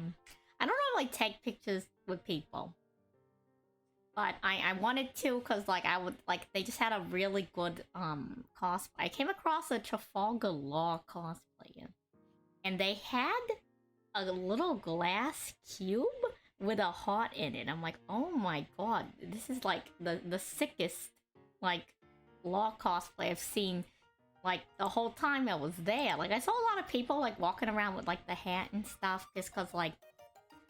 don't normally take pictures with people, but I wanted to because like I would like they just had a really good cosplay. I came across a Trafalgar Law cosplayer, and they had a little glass cube with a heart in it. I'm like, oh my god, this is like the sickest like law cosplay I've seen like the whole time I was there. Like I saw a lot of people like walking around with like the hat and stuff just cause like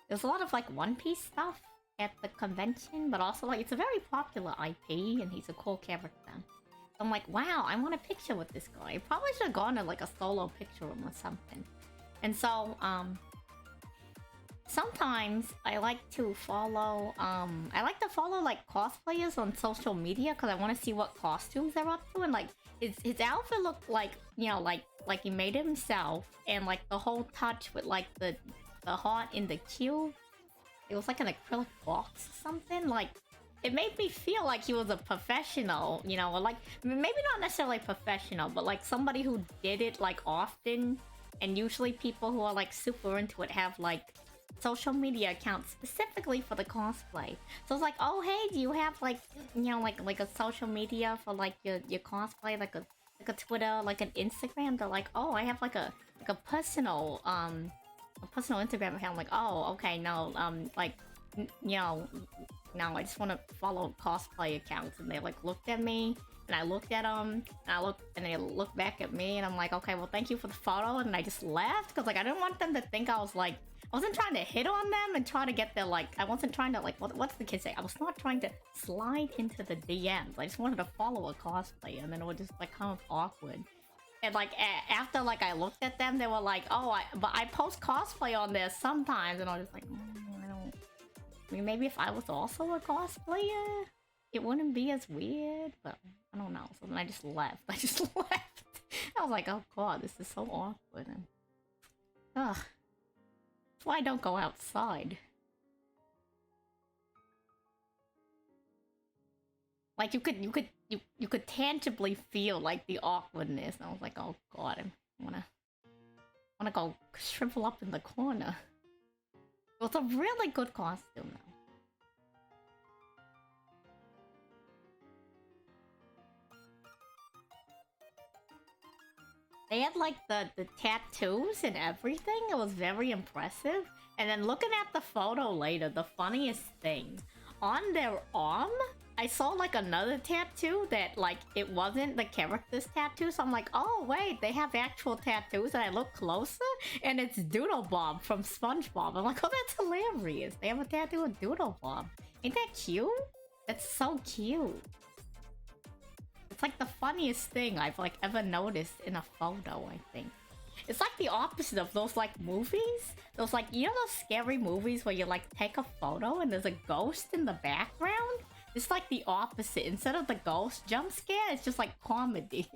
there's a lot of like One Piece stuff at the convention, but also like it's a very popular IP and he's a cool character. So I'm like, wow, I want a picture with this guy. I probably should have gone to like a solo picture room or something. And so sometimes I like to follow like cosplayers on social media because I want to see what costumes they're up to, and like his outfit looked like, you know, like he made it himself, and like the whole touch with like the heart in the cube, it was like an acrylic box or something. Like it made me feel like he was a professional, you know, or like maybe not necessarily professional, but like somebody who did it like often. And usually people who are like super into it have like social media accounts specifically for the cosplay. So it's like, oh hey, do you have like, you know, like a social media for like your cosplay, like a Twitter, like an Instagram? They're like, oh, I have like a personal Instagram account. I'm like, oh okay, no, like you know, no, I just want to follow cosplay accounts. And they like looked at me, and I looked at them, and they looked back at me, and I'm like, okay, well, thank you for the photo, and I just left because like I didn't want them to think I was like, I wasn't trying to hit on them and try to get their like, I wasn't trying to like, what's the kid say? I was not trying to slide into the DMs. I just wanted to follow a cosplay, and then it would just like come awkward. And like after like I looked at them, they were like, oh, but I post cosplay on there sometimes, and I was just like, I don't. I mean, maybe if I was also a cosplayer, it wouldn't be as weird, but I don't know. So then I just left. I just left. I was like, oh god, this is so awkward. And ugh. That's why I don't go outside. Like you could tangibly feel like the awkwardness. And I was like, oh god, I wanna go shrivel up in the corner. It was a really good costume though. They had like the tattoos and everything. It was very impressive. And then looking at the photo later, the funniest thing, on their arm, I saw like another tattoo that like it wasn't the character's tattoo. So I'm like, oh wait, they have actual tattoos. And I look closer, and it's Doodle Bob from SpongeBob. I'm like, oh, that's hilarious. They have a tattoo of Doodle Bob. Ain't that cute? That's so cute. It's like the funniest thing I've like ever noticed in a photo, I think. It's like the opposite of those like movies. Those like, you know those scary movies where you like take a photo and there's a ghost in the background? It's like the opposite. Instead of the ghost jump scare, it's just like comedy.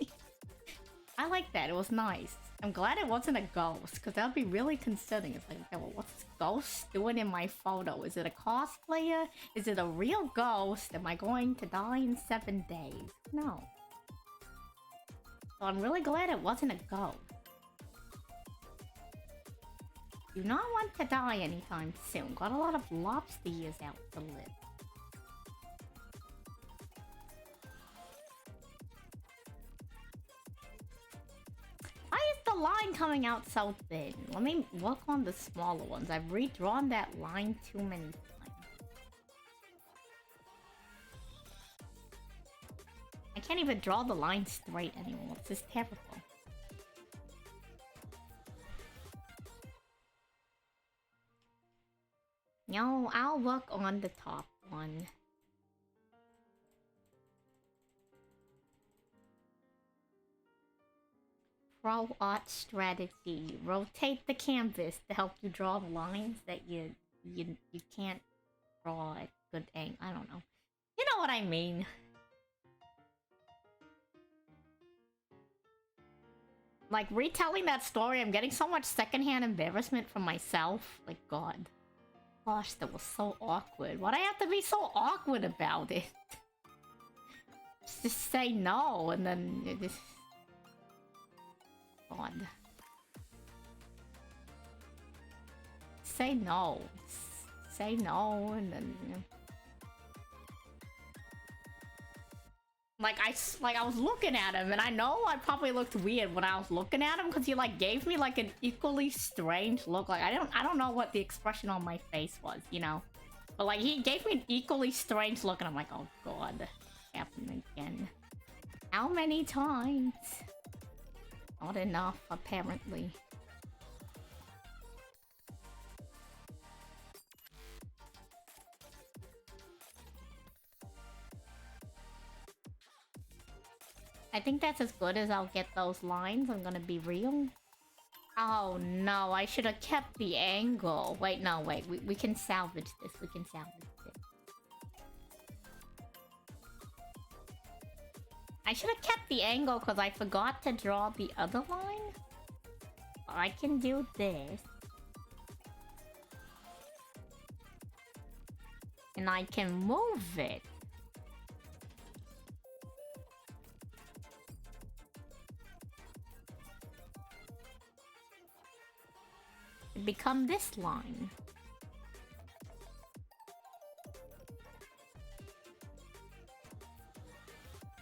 I like that. It was nice. I'm glad it wasn't a ghost, because that would be really concerning. It's like, okay, well, what's this ghost doing in my photo? Is it a cosplayer? Is it a real ghost? Am I going to die in 7 days? No. So I'm really glad it wasn't a ghost. Do not want to die anytime soon. Got a lot of lobster years out to live. Why is the line coming out so thin? Let me work on the smaller ones. I've redrawn that line too many times. I can't even draw the line straight anymore. It's just terrible. No, I'll work on the top one. Pro art strategy. Rotate the canvas to help you draw lines that you can't draw at good angle. I don't know. You know what I mean. Like, retelling that story, I'm getting so much secondhand embarrassment from myself. Like, god. Gosh, that was so awkward. Why'd I have to be so awkward about it? Just say no, and then it just... god. Say no. Say no, and then... You know. Like, I was looking at him, and I know I probably looked weird when I was looking at him, because he, like, gave me, like, an equally strange look. Like, I don't know what the expression on my face was, you know? But, like, he gave me an equally strange look, and I'm like, oh god. Happened again. How many times? Not enough, apparently. I think that's as good as I'll get those lines, I'm gonna be real. Oh no, I should have kept the angle. Wait, no, wait, we can salvage this, we can salvage this. I should have kept the angle because I forgot to draw the other line. I can do this. And I can move it. Become this line.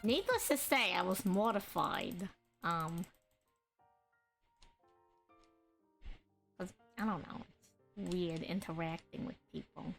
Needless to say, I was mortified. 'Cause, I don't know, it's weird interacting with people.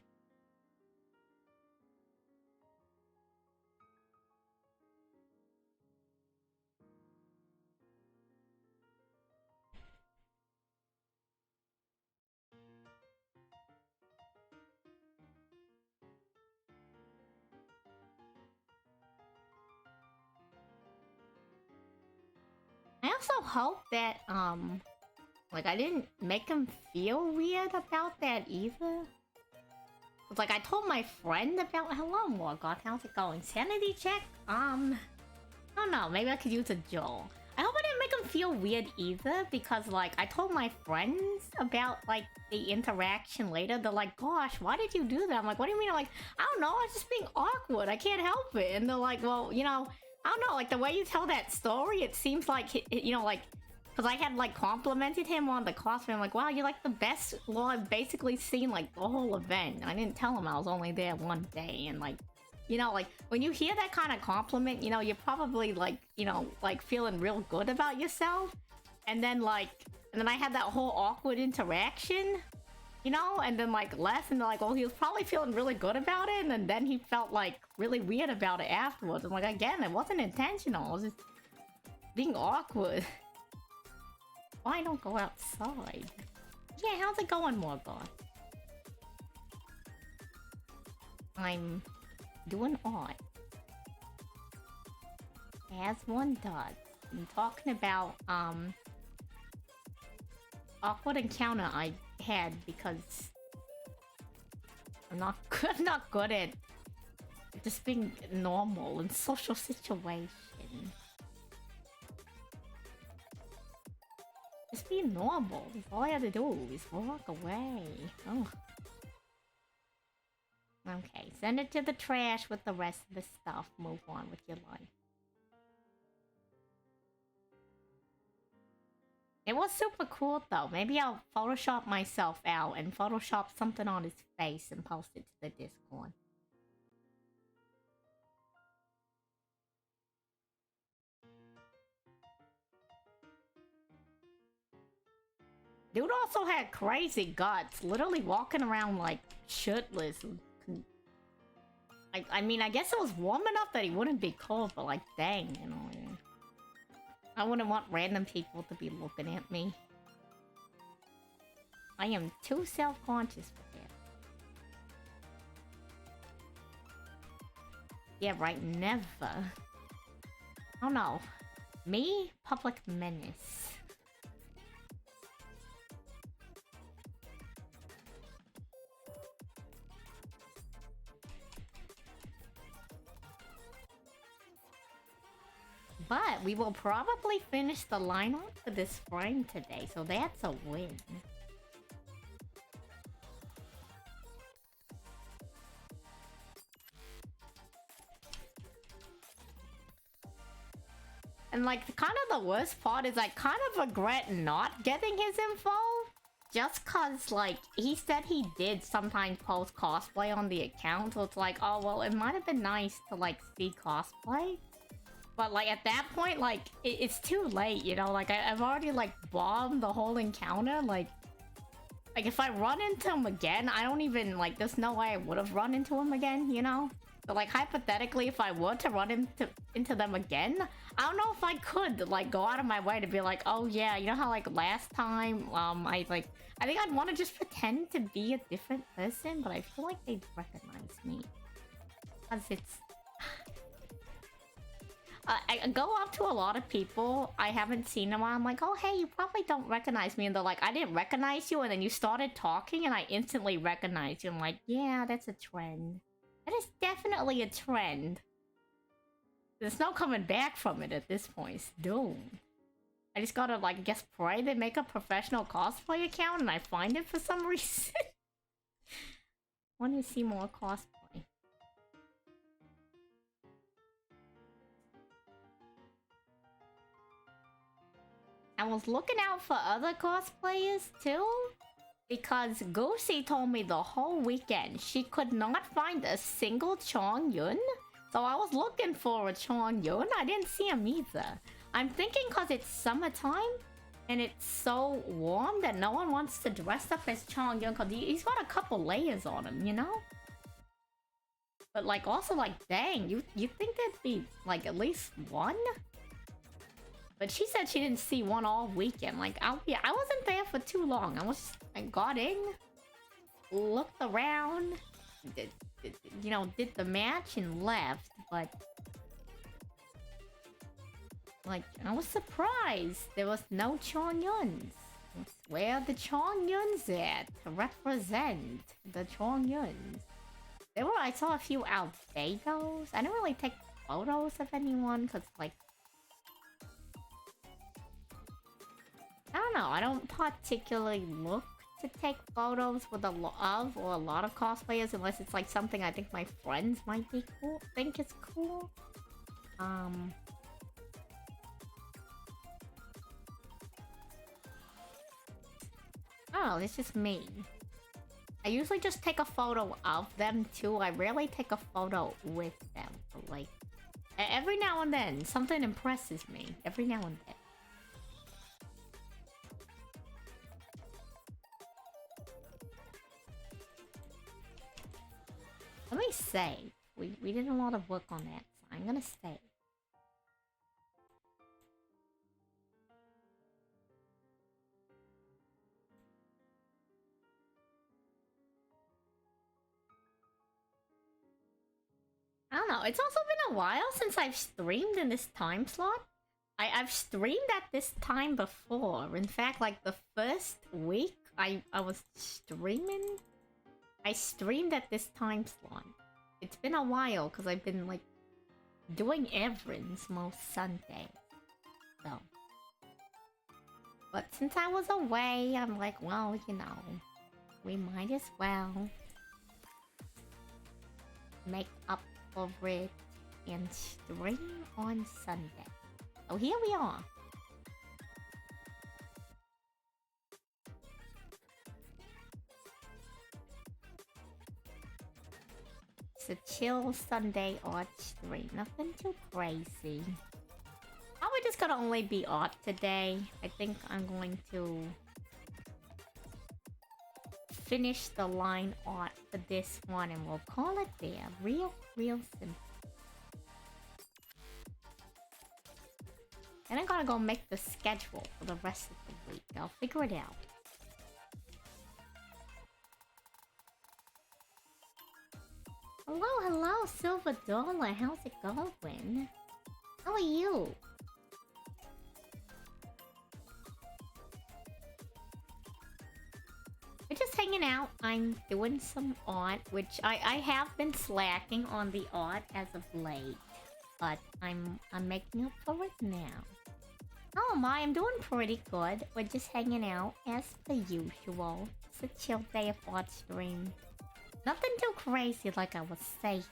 I also hope that, like, I didn't make him feel weird about that either. Cause, like, I told my friend about— Hello, Morgoth, how's it going? Sanity check? I don't know, maybe I could use a Joel. I hope I didn't make him feel weird either, because, like, I told my friends about, like, the interaction later. They're like, gosh, why did you do that? I'm like, what do you mean? I'm like, I don't know, I was just being awkward, I can't help it. And they're like, well, you know, I don't know, like, the way you tell that story, it seems like, you know, like, because I had, like, complimented him on the cosplay. I'm like, wow, you're, like, the best, well, I've basically seen, like, the whole event. I didn't tell him I was only there one day, and, like, you know, like, when you hear that kind of compliment, you know, you're probably, like, you know, like, feeling real good about yourself. And then, like, and then I had that whole awkward interaction, you know, and then, like, left, and they're like, well, he was probably feeling really good about it, and then he felt, like, really weird about it afterwards. I'm like, again, it wasn't intentional, it was just being awkward. Why don't go outside? Yeah, how's it going, Morgoth? I'm doing odd. As one does. I'm talking about, awkward encounter I had because I'm not good at just being normal in social situations. Just be normal. That's all I had to do is walk away. Oh. Okay, send it to the trash with the rest of the stuff. Move on with your life. It was super cool though. Maybe I'll Photoshop myself out and Photoshop something on his face and post it to the Discord. Dude also had crazy guts, literally walking around like shirtless. I mean, I guess it was warm enough that he wouldn't be cold, but like, dang, you know. I wouldn't want random people to be looking at me. I am too self-conscious for that. Yeah, right, never. Oh no. Me? Public menace. But we will probably finish the lineup for this frame today, so that's a win. And like, kind of the worst part is I kind of regret not getting his info. Just cause like, he said he did sometimes post cosplay on the account. So it's like, oh well, it might have been nice to like see cosplay. But like at that point, like, it's too late, you know? Like I've already like bombed the whole encounter. Like if I run into him again, I don't even like, there's no way I would have run into him again, you know? So like hypothetically, if I were to run into them again, I don't know if I could like go out of my way to be like, oh yeah, you know how like last time I think I'd want to just pretend to be a different person, but I feel like they'd recognize me. Cause it's I go up to a lot of people I haven't seen in a while. I'm like, oh hey, you probably don't recognize me, and they're like, I didn't recognize you, and then you started talking and I instantly recognized you. I'm like, yeah, that's a trend. That is definitely a trend. There's no coming back from it at this point. It's doomed. I just gotta, like, I guess pray they make a professional cosplay account and I find it for some reason. Want to see more cosplay. I was looking out for other cosplayers too. Because Goosey told me the whole weekend she could not find a single Chong Yun. So I was looking for a Chong Yun. I didn't see him either. I'm thinking because it's summertime and it's so warm that no one wants to dress up as Chong Yun because he's got a couple layers on him, you know? But like also like, dang, you think there'd be like at least one? But she said she didn't see one all weekend. Like, I wasn't there for too long. I got in, looked around, did the match and left. But like, I was surprised there was no Chong Yuns. Where are the Chong Yuns at to represent the Chong Yuns? I saw a few Albedos. I didn't really take photos of anyone because like, I don't know, I don't particularly look to take photos with a lot of cosplayers unless it's like something I think my friends might be cool, think it's cool. Oh, it's just me. I usually just take a photo of them too. I rarely take a photo with them. But like, every now and then, something impresses me. Every now and then. Let me save. We did a lot of work on that, so I'm gonna save. I don't know, it's also been a while since I've streamed in this time slot. I've streamed at this time before. In fact, like the first week I was streaming. I streamed at this time slot. It's been a while because I've been like doing errands most Sundays. So. But since I was away, I'm like, well, you know, we might as well make up for it and stream on Sunday. So here we are. It's a chill Sunday art stream. Nothing too crazy. Probably just gonna only be art today. I think I'm going to finish the line art for this one and we'll call it there. Real simple. And I'm gonna go make the schedule for the rest of the week. I'll figure it out. Hello, Silver Dollar. How's it going? How are you? We're just hanging out. I'm doing some art, which I have been slacking on the art as of late, but I'm making up for it now. Oh my, I'm doing pretty good. We're just hanging out as per usual. It's a chill day of art stream. Nothing too crazy like I was saying.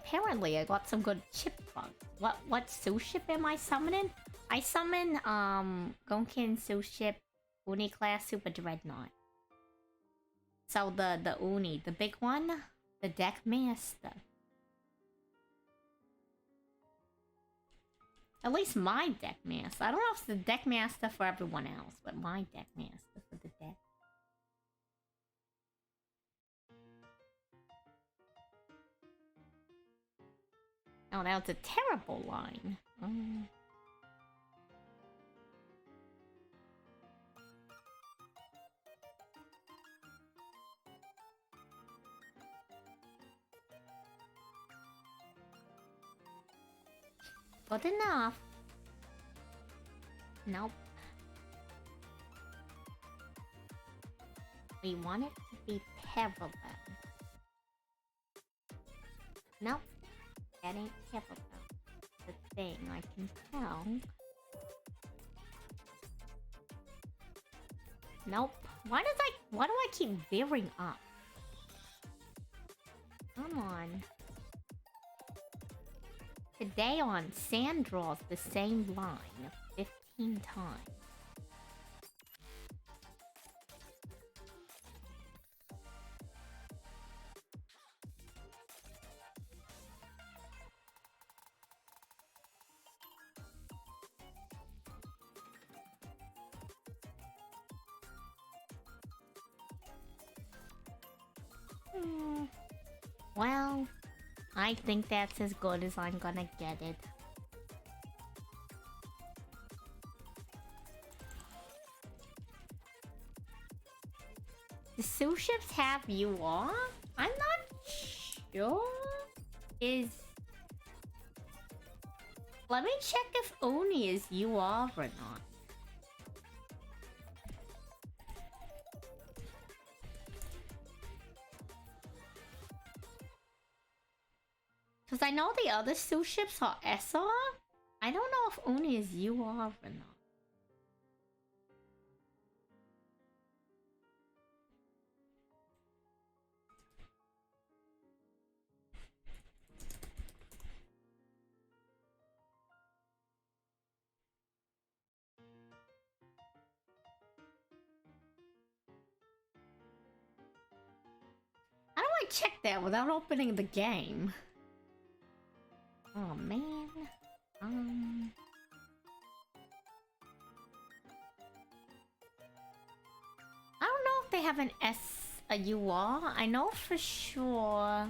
apparently I got some good chip bugs. What Suship am I summoning? I summon Gonkin Suship Uni class Super Dreadnought. So the Uni, the big one, the deck master. At least my deck master. I don't know if it's the deck master for everyone else, but my deck master for the deck. Oh, that was a terrible line. Good enough. Nope. We want it to be parallel. Nope. That ain't parallel. The thing I can tell. Nope. Why do I keep veering up? Come on. Today on Sand draws the same line 15 times. Well, I think that's as good as I'm gonna get it. The Suships have UR? I'm not sure. Let me check if Oni is UR or not. Because I know the other Suships are SR. I don't know if Oni is UR or not. How do I check that without opening the game? Oh man. I don't know if they have a UR. I know for sure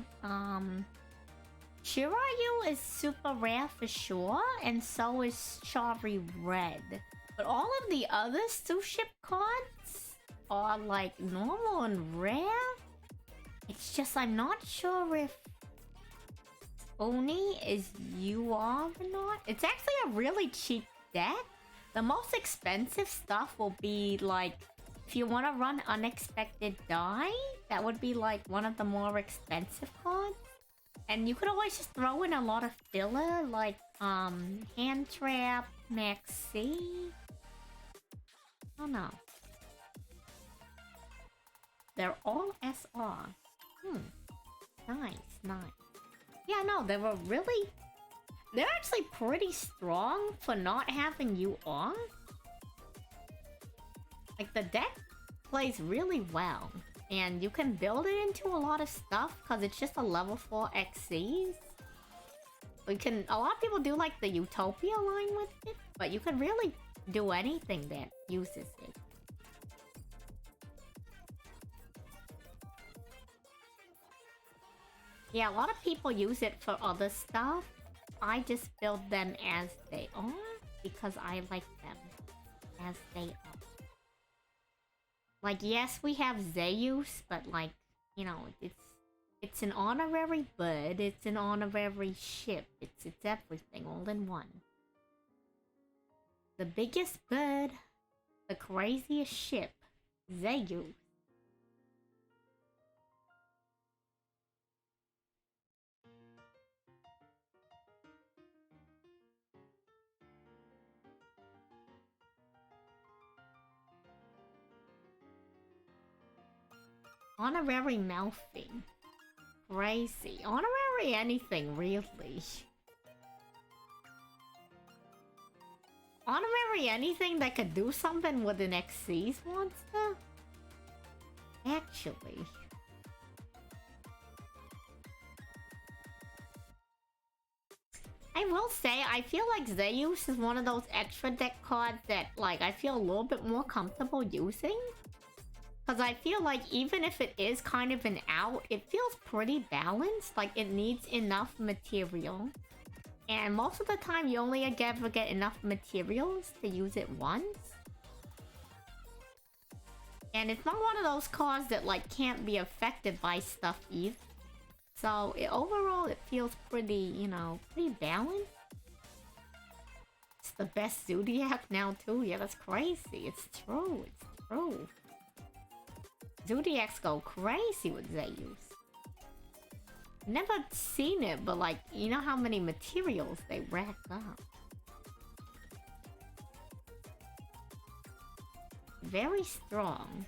Shiryu is super rare for sure, and so is Shari Red. But all of the other Suship cards are like normal and rare. It's just I'm not sure if Oni is UR or not. It's actually a really cheap deck. The most expensive stuff will be like, if you want to run Unexpected Die, that would be like one of the more expensive cards. And you could always just throw in a lot of filler, like Hand Trap, Maxi. Oh no. They're all SR. Nice, nice. Yeah, no, they're actually pretty strong for not having UR. Like, the deck plays really well. And you can build it into a lot of stuff because it's just a level 4 XCs. A lot of people do like the Utopia line with it, but you can really do anything that uses it. Yeah, a lot of people use it for other stuff. I just build them as they are because I like them as they are. Like, yes, we have Zeus, but like, you know, it's an honorary bird, it's an honorary ship, it's everything all in one. The biggest bird, the craziest ship, Zeus. Honorary Melfi. Crazy. Honorary Honorary anything, really. Honorary anything that could do something with an Xyz monster? Actually. I will say, I feel like Zeus is one of those extra deck cards that, like, I feel a little bit more comfortable using. Because I feel like even if it is kind of an out, it feels pretty balanced. Like, it needs enough material. And most of the time, you only ever get enough materials to use it once. And it's not one of those cards that, like, can't be affected by stuff either. So, overall, it feels pretty, you know, pretty balanced. It's the best Zodiac now, too. Yeah, that's crazy. It's true. It's true. Zodiacs go crazy with Zeus. Never seen it, but, like, you know how many materials they rack up. Very strong.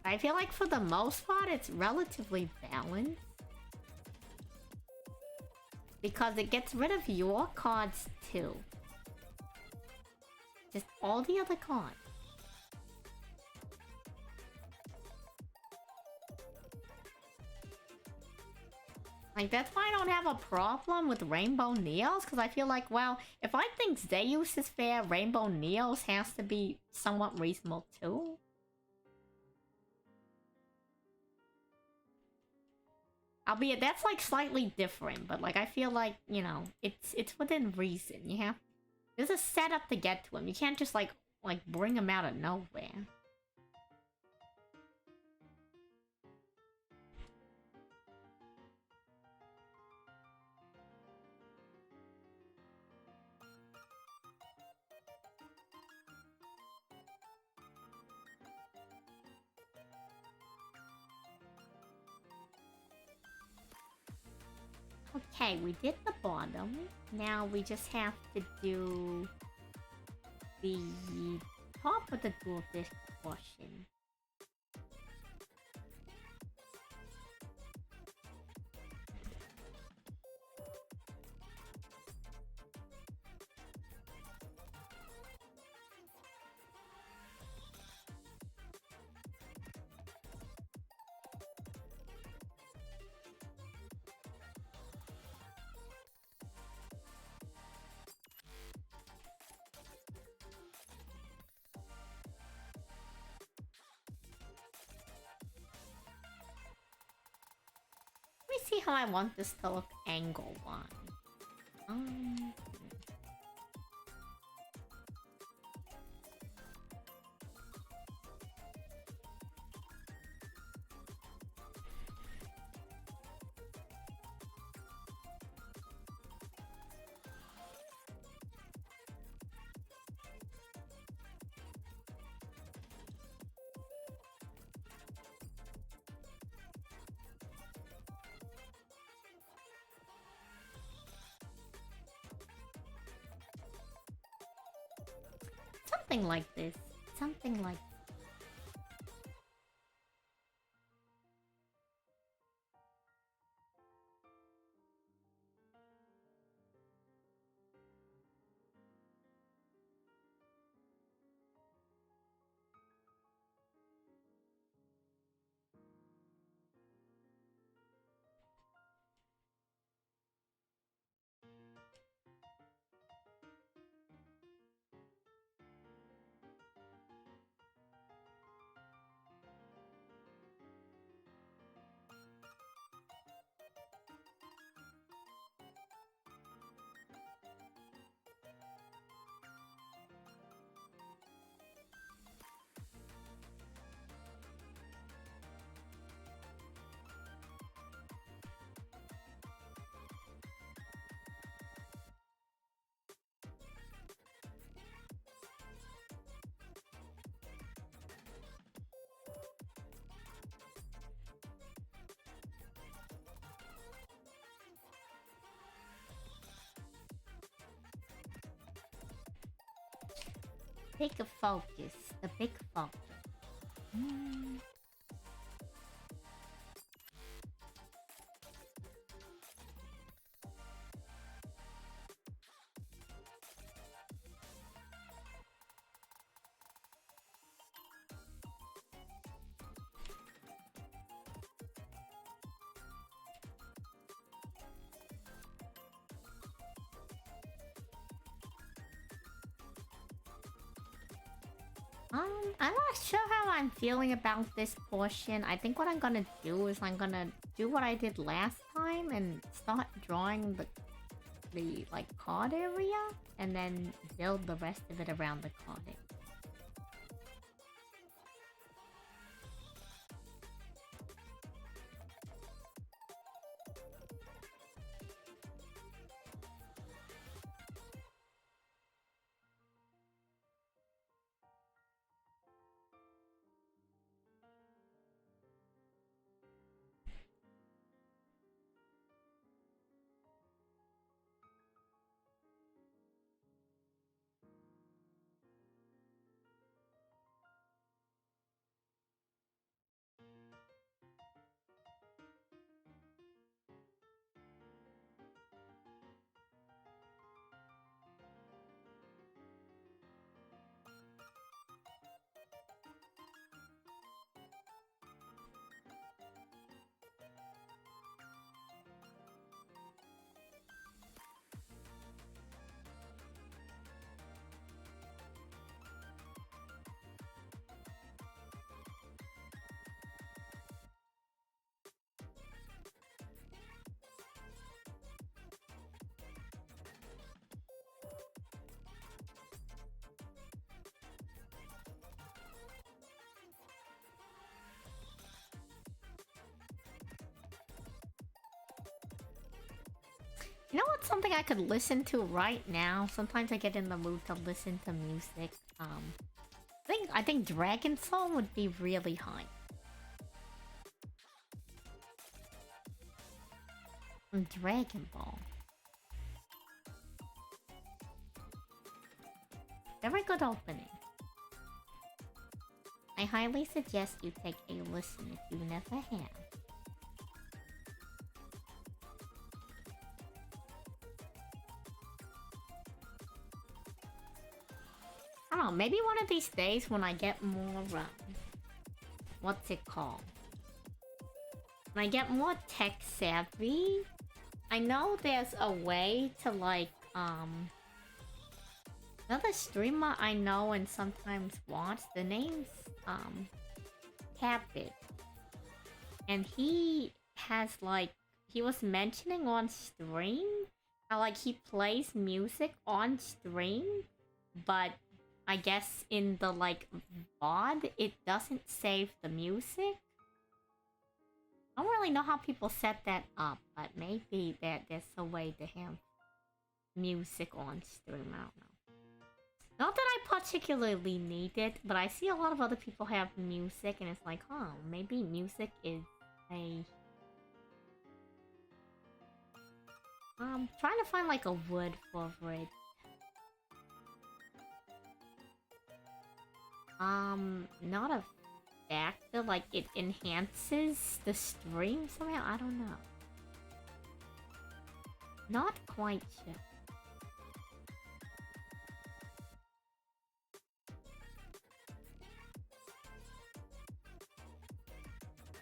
I feel like for the most part, it's relatively balanced. Because it gets rid of your cards too. Just all the other cards. Like, that's why I don't have a problem with Rainbow Neos, because I feel like, well, if I think Zeus is fair, Rainbow Neos has to be somewhat reasonable too. Albeit that's like slightly different, but like I feel like, you know, it's within reason. You have there's a setup to get to him. You can't just like bring him out of nowhere. Okay, we did the bottom. Now we just have to do the top of the dual disc portion. See how I want this to look angle-wise. Something like this. Something like big focus. The big focus. I'm not sure how I'm feeling about this portion. I think what I'm gonna do is I'm gonna do what I did last time and start drawing the like card area and then build the rest of it around the card area. You know what's something I could listen to right now? Sometimes I get in the mood to listen to music. I think Dragon Song would be really high. Dragon Ball. Very good opening. I highly suggest you take a listen if you never have. I don't know, maybe one of these days when I get more, what's it called? When I get more tech savvy, I know there's a way to like, another streamer I know and sometimes watch, the name's, Capit. And he has like, he was mentioning on stream how like he plays music on stream, but I guess in the like VOD, it doesn't save the music. I don't really know how people set that up, but maybe there's a way to have music on stream. I don't know. Not that I particularly need it, but I see a lot of other people have music, and it's like, huh, maybe music is a... trying to find like a word for it. Not a factor, like it enhances the stream somehow? I don't know. Not quite sure.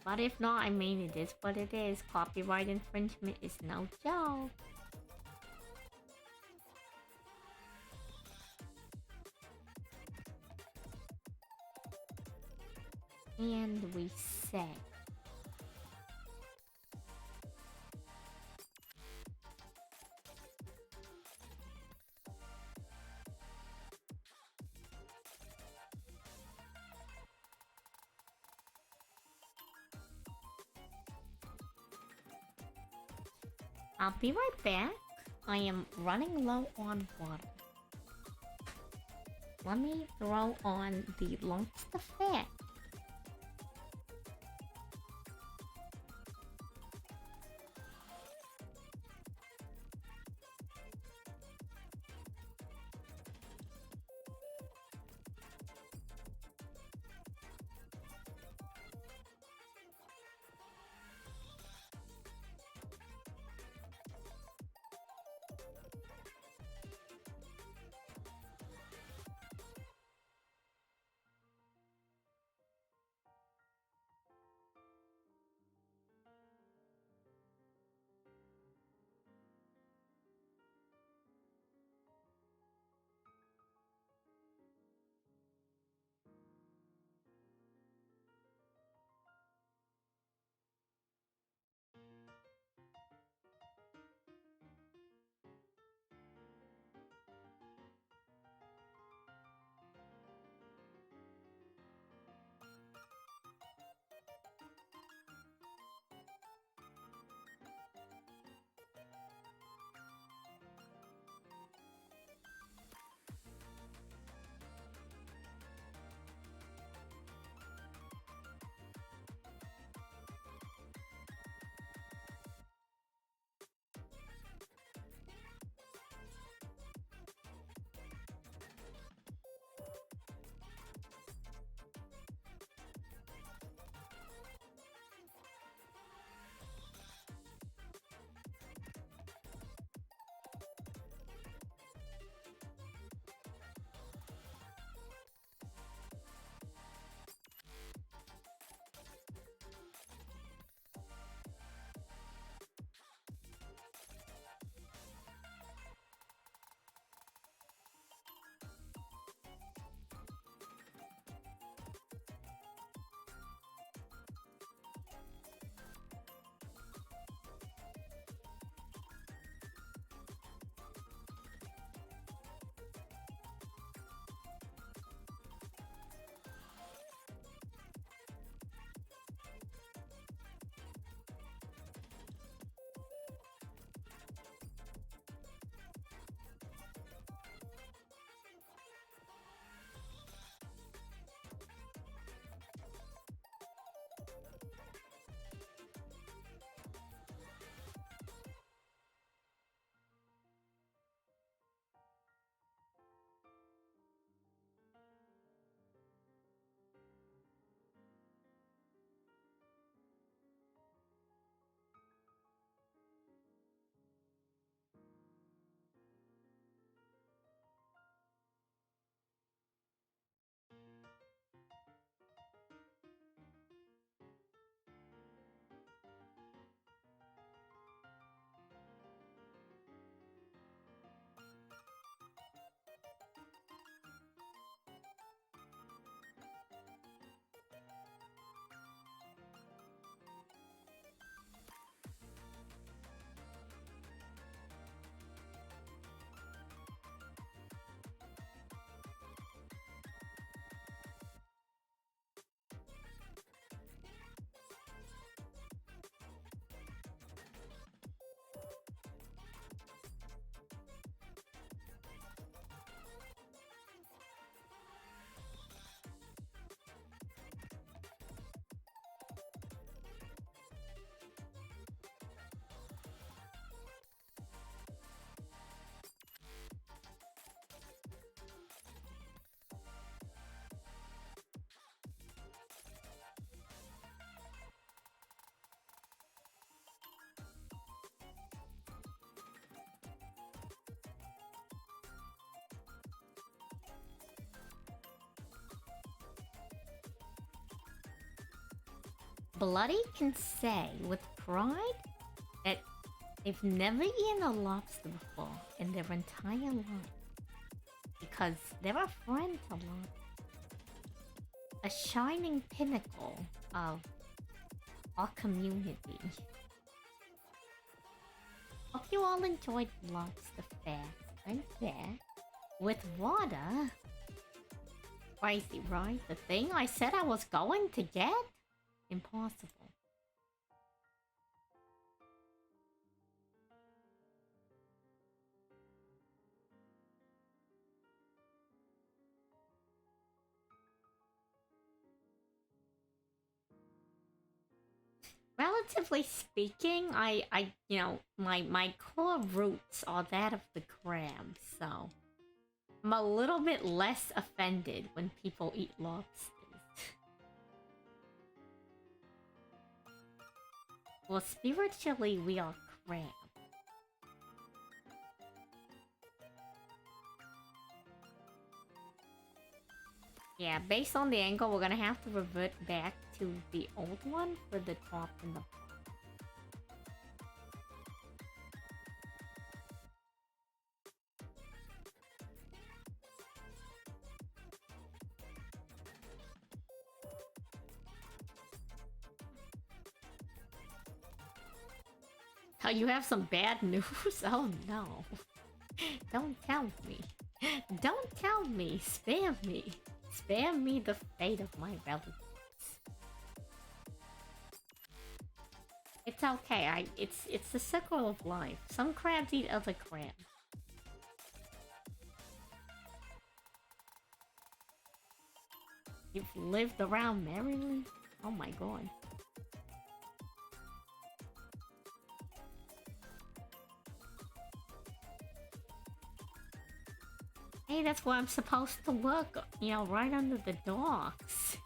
But if not, I mean, it is what it is. Copyright infringement is no joke. And we say. I'll be right back. I am running low on water. Let me throw on the lumps of fat. Bloody can say with pride that they've never eaten a lobster before in their entire life. Because they're a friend to lobster. A shining pinnacle of our community. Hope you all enjoyed lobster fare right there. With water. Crazy, right? The thing I said I was going to get? Impossible. Relatively speaking, you know, my core roots are that of the crab, so I'm a little bit less offended when people eat lobsters. Well, spiritually, we are crab. Yeah, based on the angle, we're gonna have to revert back to the old one for the top and the bottom. Oh, you have some bad news? Oh no. Don't tell me. Don't tell me. Spare me. Spare me the fate of my relatives. It's okay. It's the circle of life. Some crabs eat other crabs. You've lived around merrily? Oh my god. Hey, that's where I'm supposed to work, you know, right under the docks.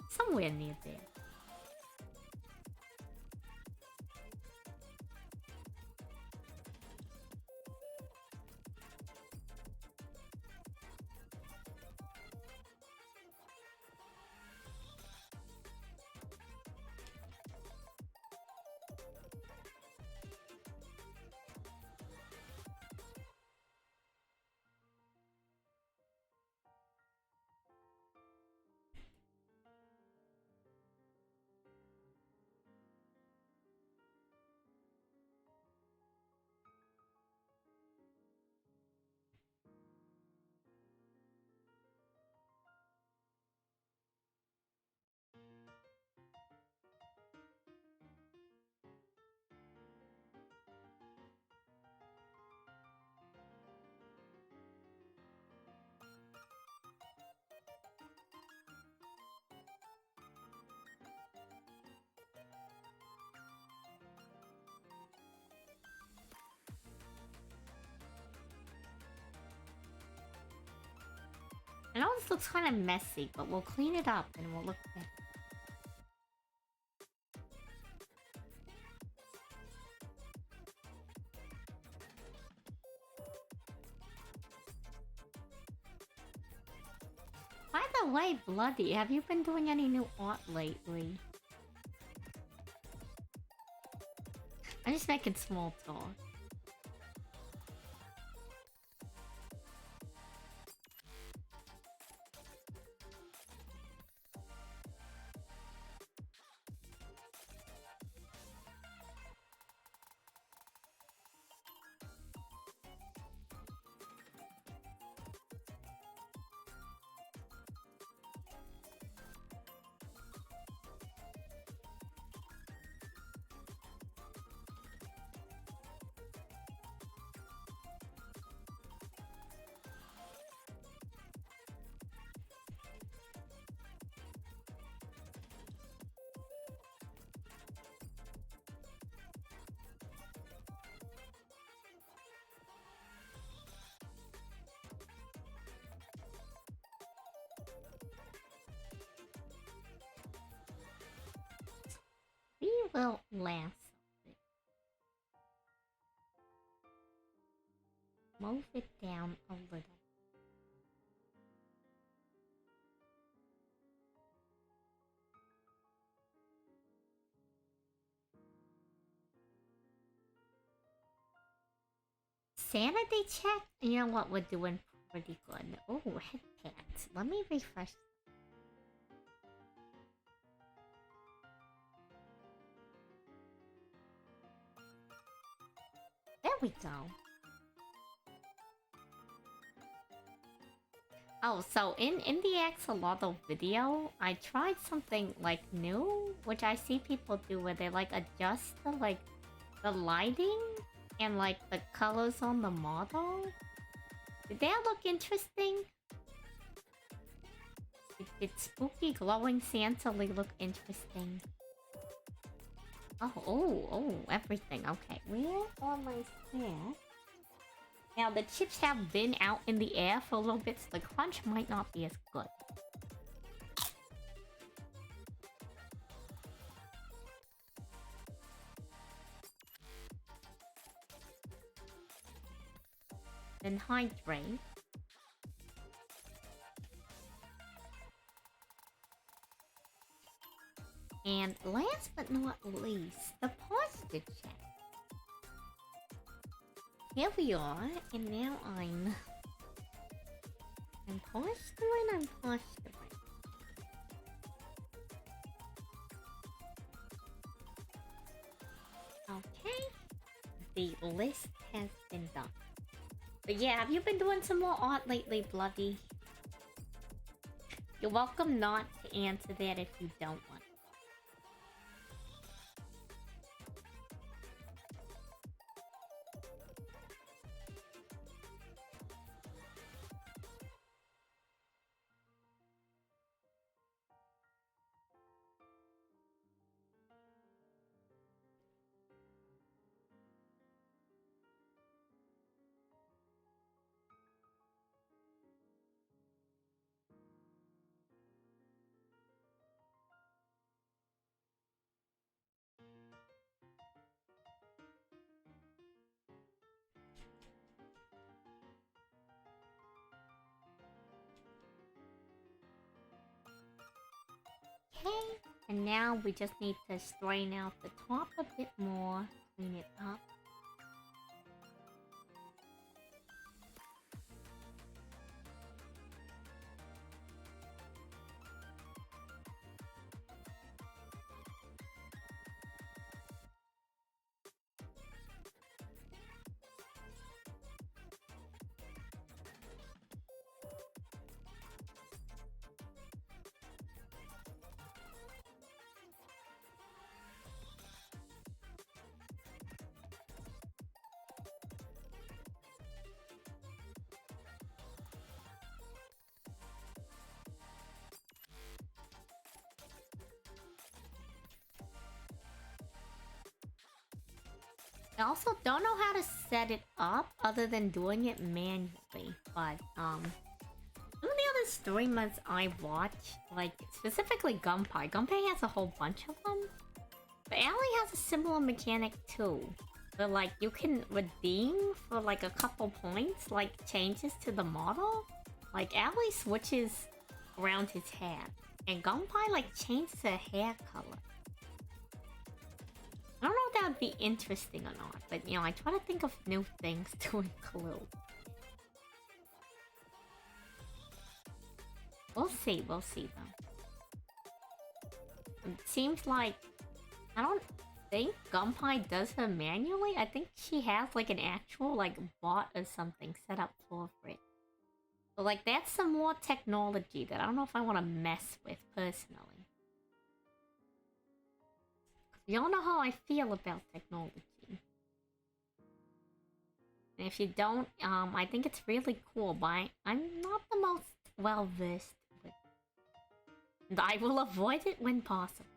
Somewhere near there. I know this looks kind of messy, but we'll clean it up and we'll look better. By the way, Bloody, have you been doing any new art lately? I'm just making small talk. We will lasso it. Move it down a little. sanity check? You know what? We're doing pretty good. Oh, head pats. Let me refresh. There we go. Oh, so in the axolotl video, I tried something like new, which I see people do where they like adjust the lighting and like the colors on the model. Did that look interesting? Did spooky glowing Salie look interesting? Oh, everything. Okay, where are my snacks? Now, the chips have been out in the air for a little bit, so the crunch might not be as good. Then hydrate. And last but not least, the posture check. Here we are, and now I'm posturing. Okay, the list has been done. But yeah, have you been doing some more art lately, Bloody? You're welcome not to answer that if you don't want. Okay, and now we just need to straighten out the top a bit more, clean it up. I also don't know how to set it up other than doing it manually, but some of the other streamers I watch, like specifically Gunpei has a whole bunch of them, but Allie has a similar mechanic too, where like you can redeem for like a couple points, like changes to the model. Like Allie switches around his hair, and Gunpei like changes her hair color. I don't know if that would be interesting or not, but you know, I try to think of new things to include. We'll see though. It seems like I don't think Gunpei does her manually. I think she has like an actual like bot or something set up for it. But like that's some more technology that I don't know if I want to mess with personally. Y'all know how I feel about technology. And if you don't, I think it's really cool, but I'm not the most well-versed with it. And I will avoid it when possible.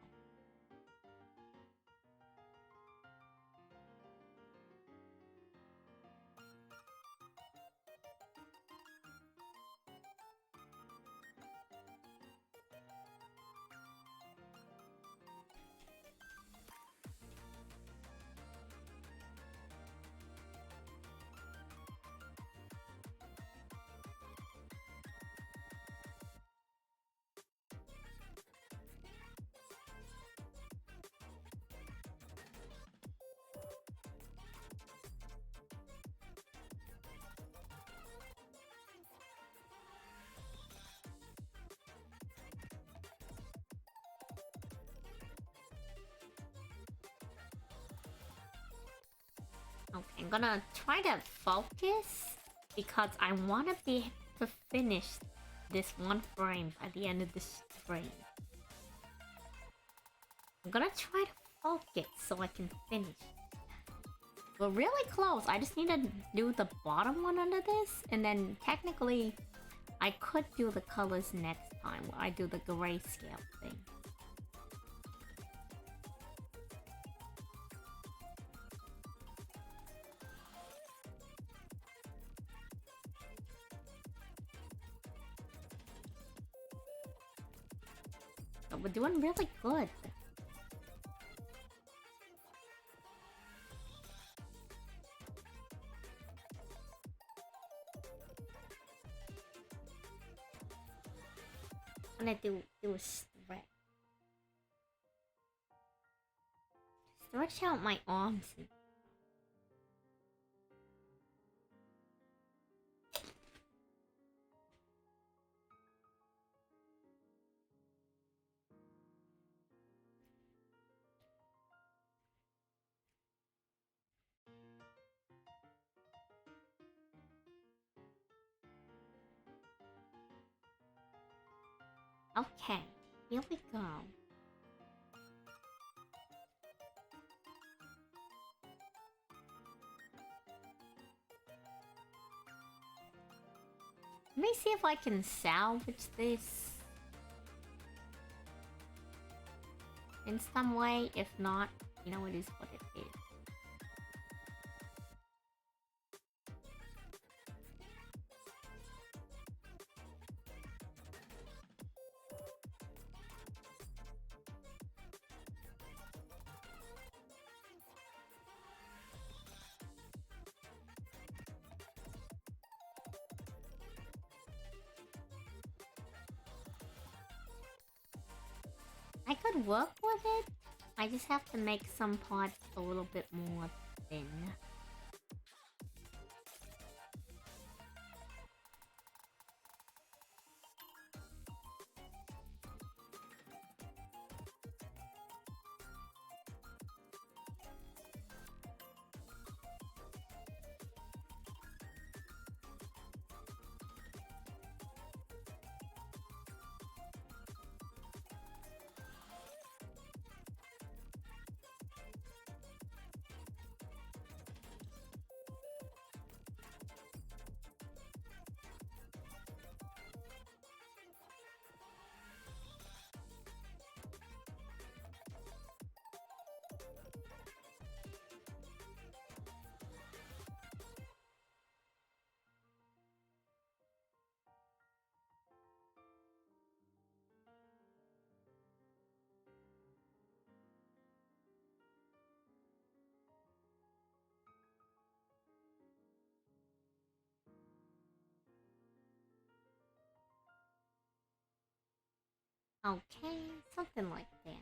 Okay, I'm gonna try to focus because I want to be to finish this one frame by the end of this frame. I'm gonna try to focus so I can finish. We're really close. I just need to do the bottom one under this, and then technically I could do the colors next time where I do the grayscale thing. But we're doing really good. I'm gonna do a stretch. Stretch out my arms. Okay, here we go. Let me see if I can salvage this in some way. If not, you know, it is what it is. I could work with it. I just have to make some parts a little bit more thin. Okay, something like that.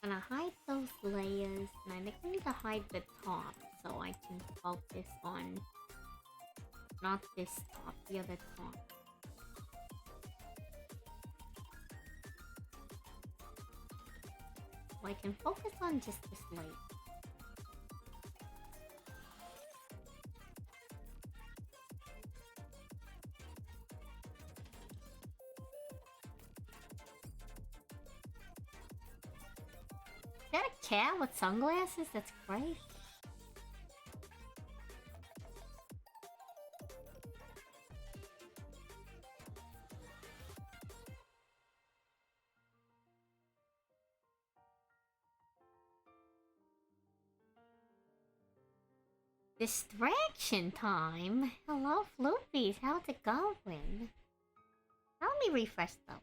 I'm gonna hide those layers, and I think I need to hide the top so I can focus on not this top, the other top. So I can focus on just this layer. that a cat with sunglasses? That's great. Distraction time? Hello, Floopies. How's it going? Let me refresh though.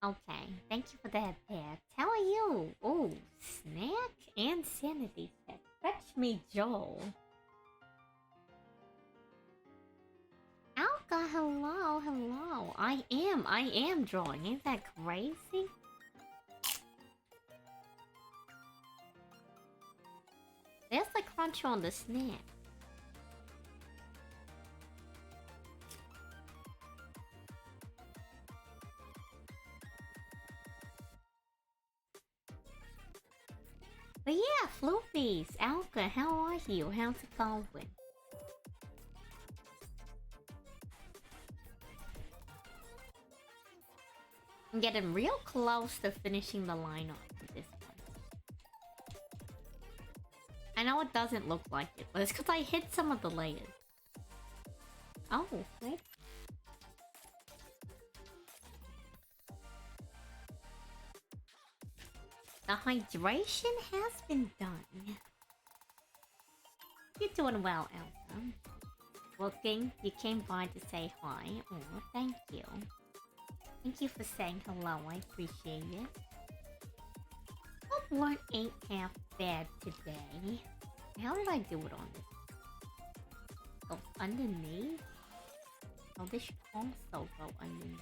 Okay, thank you for that, Pat. How are you? Oh, snack and sanity check. Fetch me, Joel. Alka, hello, hello. I am drawing. Ain't that crazy? There's the crunch on the snack. But yeah, Floopies, Alka, how are you? How's it going? I'm getting real close to finishing the line off with this one. I know it doesn't look like it, but it's because I hit some of the layers. Oh, wait. The hydration has been done. You're doing well, Elsa. Looking, you came by to say hi. Oh, thank you. Thank you for saying hello, I appreciate it. Hope one ain't half bad today. How did I do it on this? Goes underneath? Oh, this should also go underneath.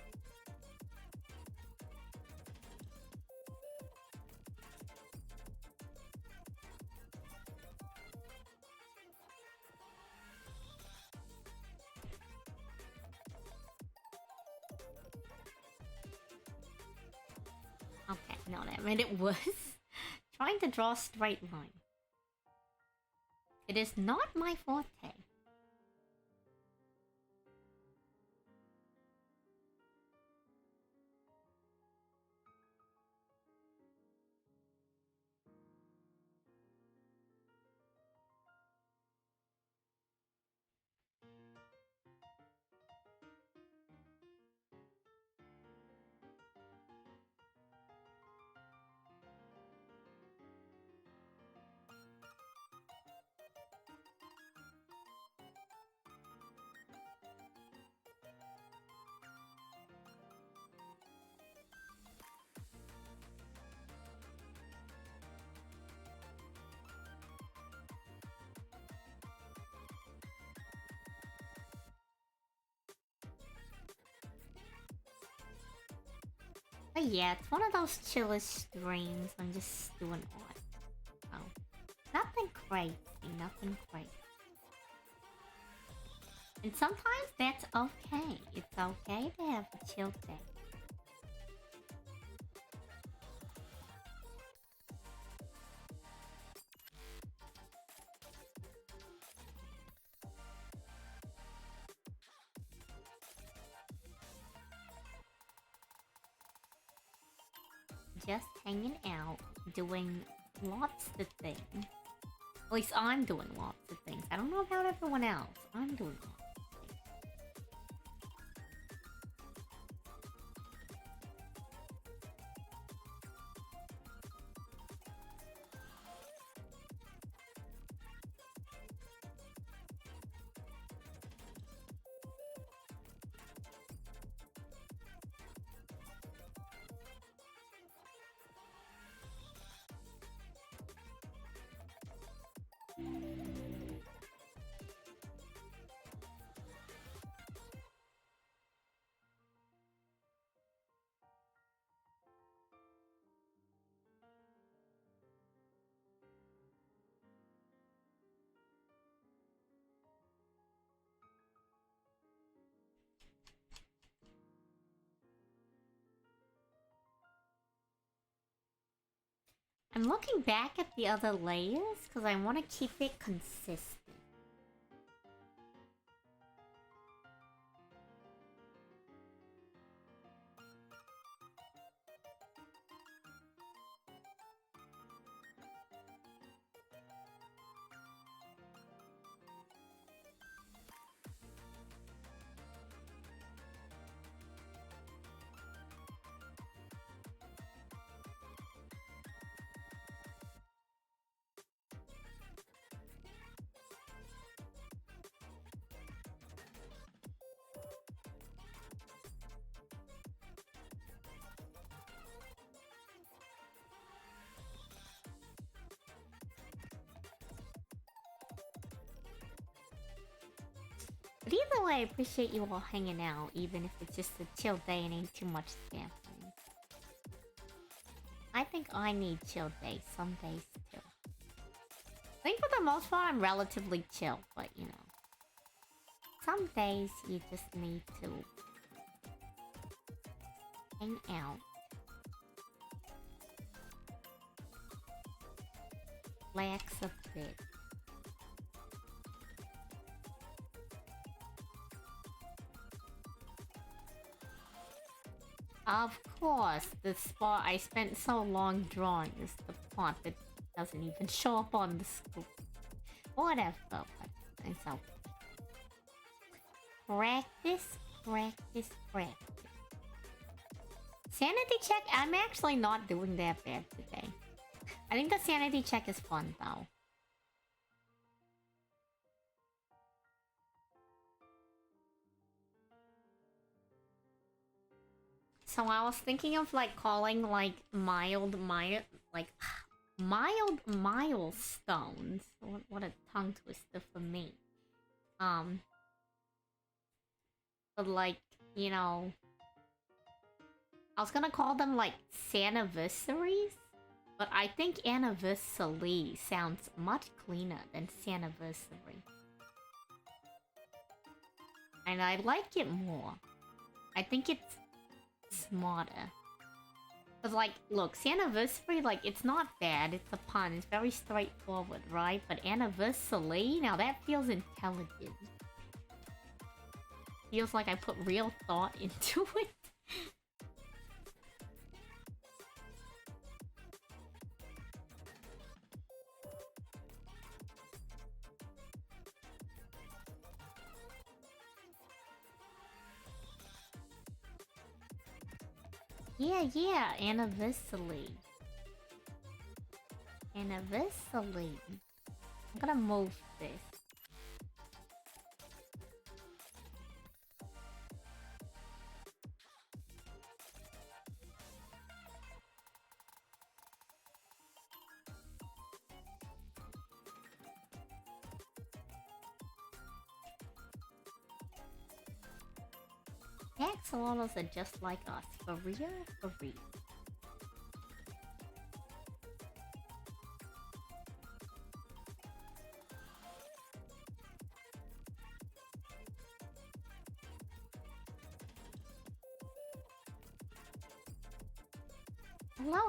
Okay, no, that made it worse. Trying to draw a straight line. It is not my forte. But yeah, it's one of those chiller streams. I'm just doing art. Oh, nothing crazy, nothing crazy. And sometimes that's okay. It's okay to have a chill day. Just hanging out, doing lots of things. At least I'm doing lots of things. I don't know about everyone else. I'm doing lots. I'm looking back at the other layers because I want to keep it consistent. . But either way, I appreciate you all hanging out, even if it's just a chill day and ain't too much scampering. I think I need chill days, some days too. I think for the most part I'm relatively chill, but you know. Some days you just need to hang out. Relax a bit. Of course, the spot I spent so long drawing is the plot that doesn't even show up on the screen. Whatever, but it's okay. Practice, practice, practice. Sanity check? I'm actually not doing that bad today. I think the sanity check is fun though. So I was thinking of like calling like mild milestones. What a tongue twister for me. But like, you know, I was gonna call them like Saniversaries, but I think anniversary sounds much cleaner than Saniversary. And I like it more. I think it's smarter. Cause like, look, Saniversary, like, it's not bad, it's a pun, it's very straightforward, right? But anniversary, now that feels intelligent. Feels like I put real thought into it. Yeah, anniversary. Anniversary. I'm gonna move this. Axolotls are just like us. For real? For real.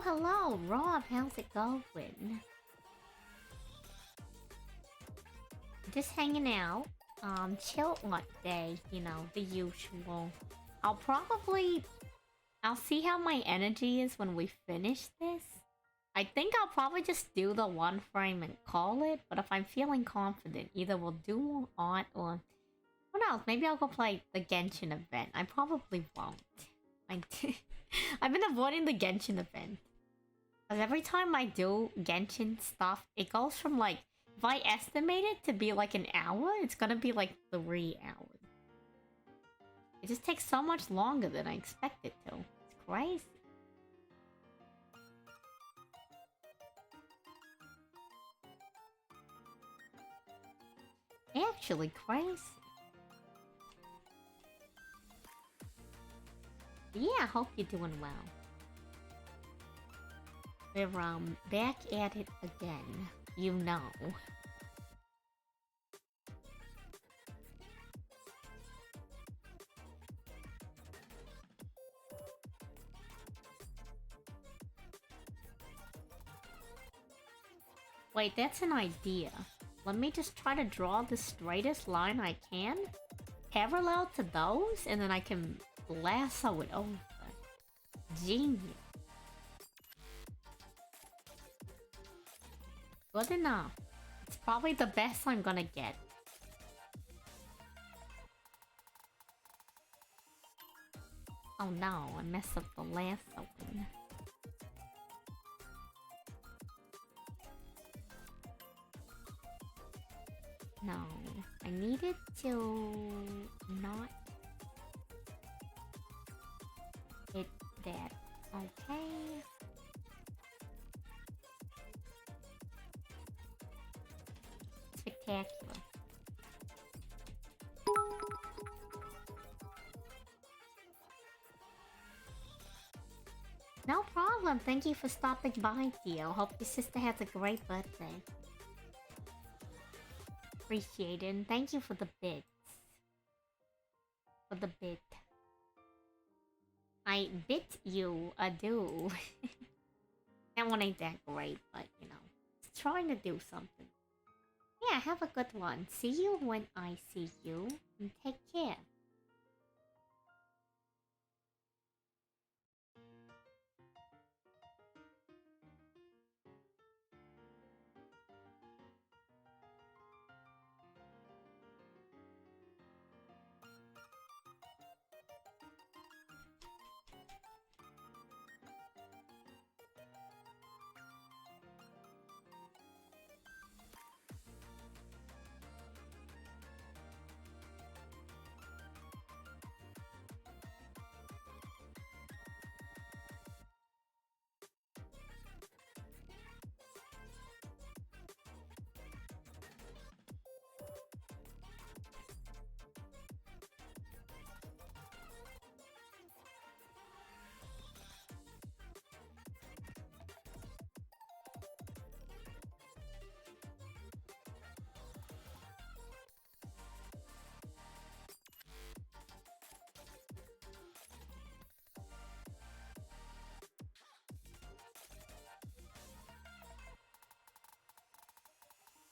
Hello, Rob. How's it going? Just hanging out. Chill what day, you know, the usual. I'll see how my energy is when we finish this. I think I'll probably just do the one frame and call it, but if I'm feeling confident, either we'll do art or... Who knows, maybe I'll go play the Genshin event. I probably won't. I've been avoiding the Genshin event. Because every time I do Genshin stuff, it goes from like... If I estimate it to be like an hour, it's gonna be like 3 hours. It just takes so much longer than I expect it to. It's crazy. Actually crazy. Yeah, I hope you're doing well. We're back at it again. You know. Wait, that's an idea. Let me just try to draw the straightest line I can, parallel to those, and then I can lasso it over. Genius. Good enough. It's probably the best I'm gonna get. Oh no, I messed up the lasso one. No, I needed to not hit that. Okay. Spectacular. problem. Thank you for stopping by, Theo. Hope your sister has a great birthday. Appreciate it, and thank you for the bits. For the bit. I bit you a do. That one ain't that great, but you know, it's trying to do something. Yeah, have a good one. See you when I see you, and take care.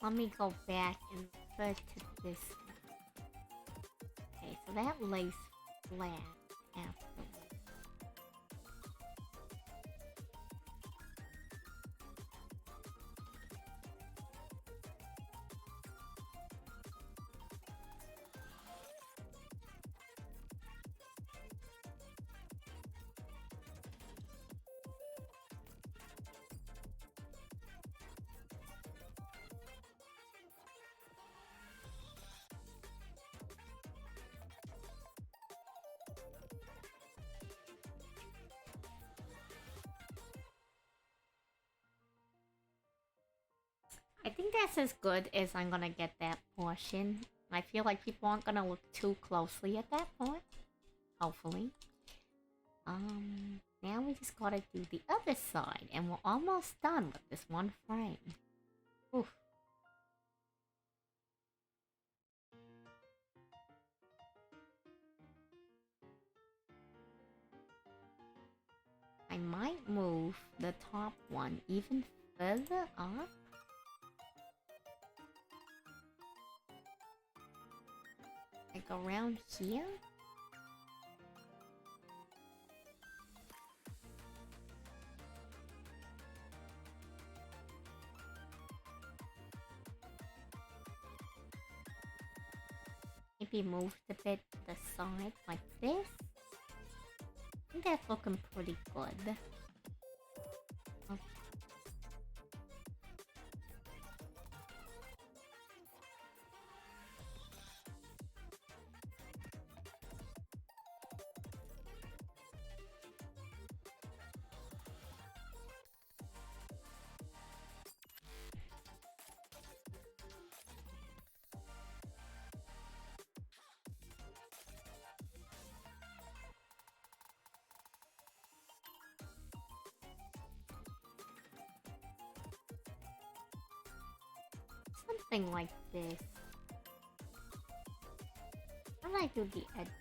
Let me go back and refer to this one. Okay, so that lays flat afterwards. I think that's as good as I'm gonna get that portion. I feel like people aren't gonna look too closely at that point. Hopefully. Now we just gotta do the other side, and we're almost done with this one frame. Oof. I might move the top one even further up. Like around here? Maybe move the bit to the side like this. I think that's looking pretty good. Okay. Something like this. How do I do the edges?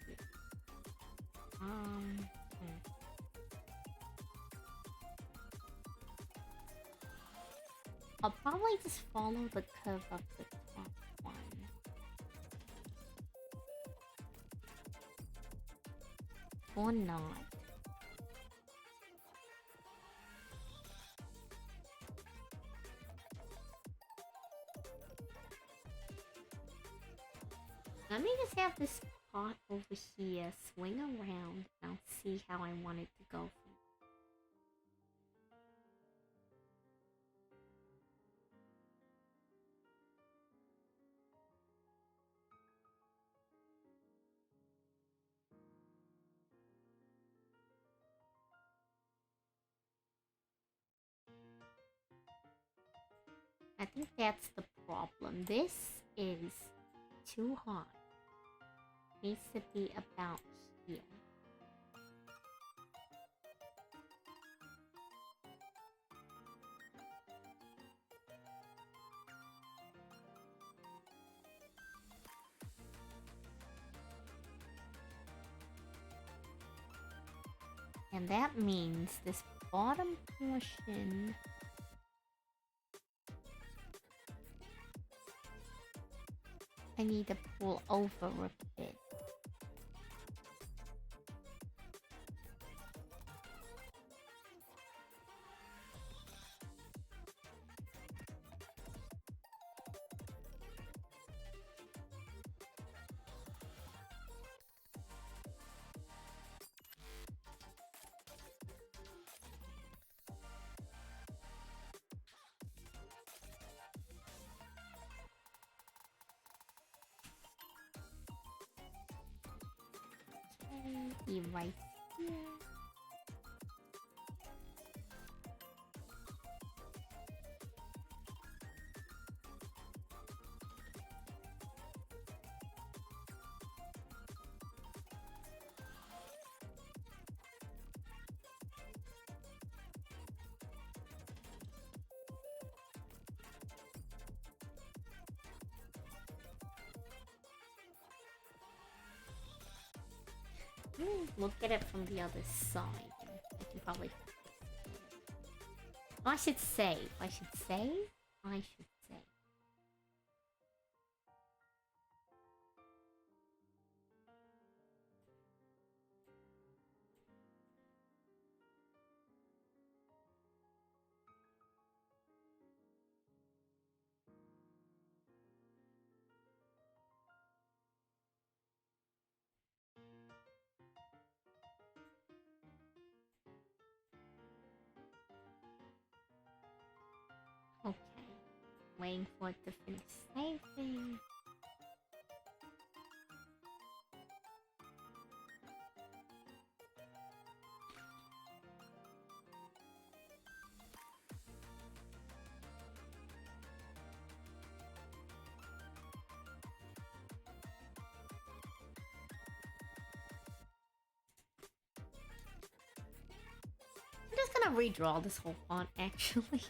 I'll probably just follow the curve of the top one. Or not. Let me just have this pot over here swing around, and I'll see how I want it to go from. I think that's the problem. This is too high. Needs to be about here. And that means this bottom portion... I need to pull over a bit. Be right here. Look at it from the other side. I can probably... Oh, I should save. I should save? I should save. Okay. Waiting for it to finish saving. I'm just gonna redraw this whole font, actually.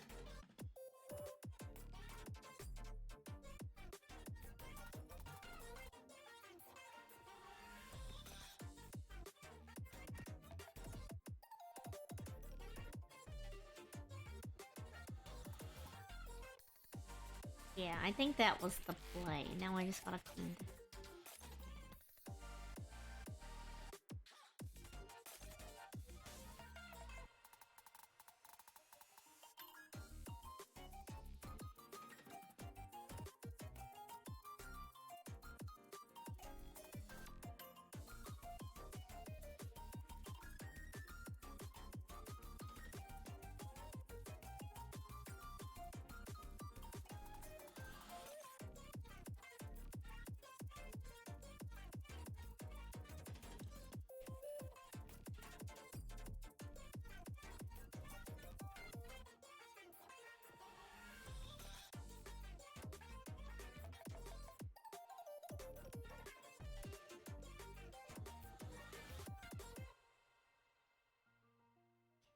Yeah, I think that was the play. Now I just gotta clean this.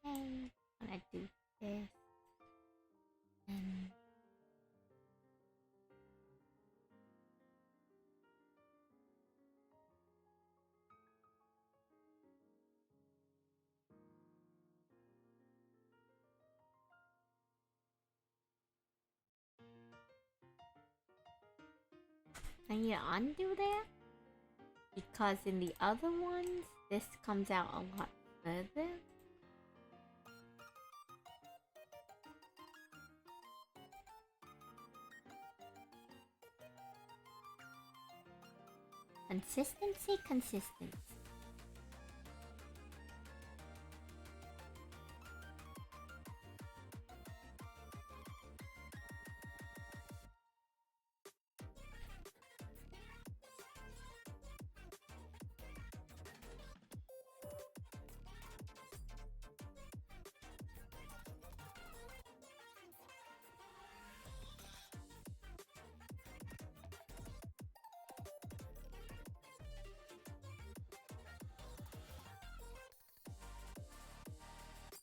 Okay, I'm gonna do this. And I need to undo that because in the other ones, this comes out a lot further. Consistency, consistency.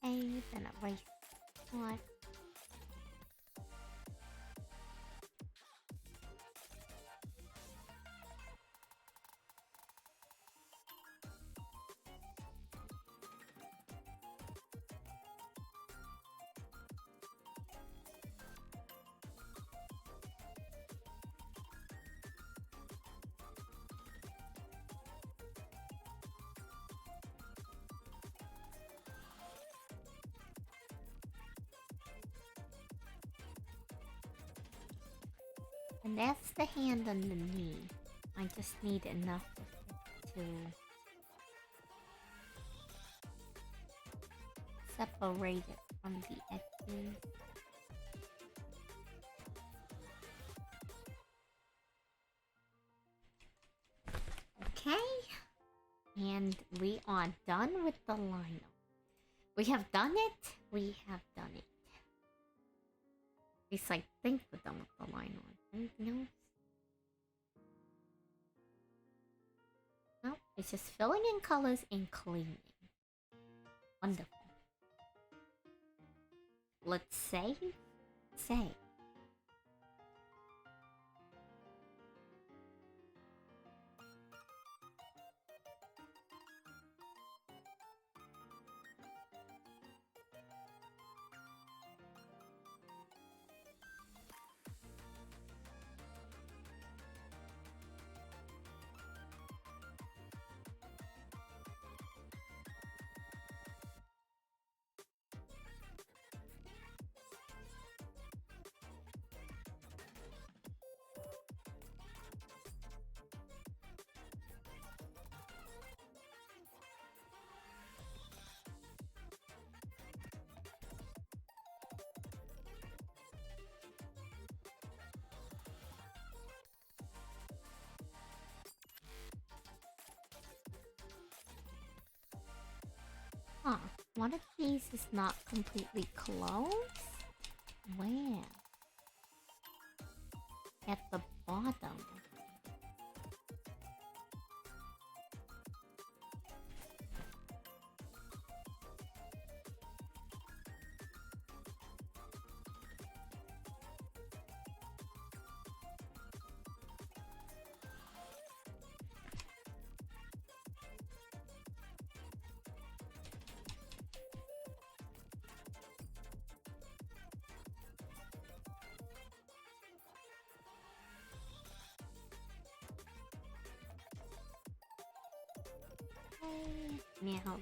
Okay, then erase what? And that's the hand on the knee. I just need enough of it to separate it from the edges. Okay. And we are done with the line. We have done it. We have done it. At least I think we're done with the line art. Anything else? Nope. It's just filling in colors and cleaning. Wonderful. Let's save. Save. Huh. One of these is not completely closed? Where? At the bottom. Now,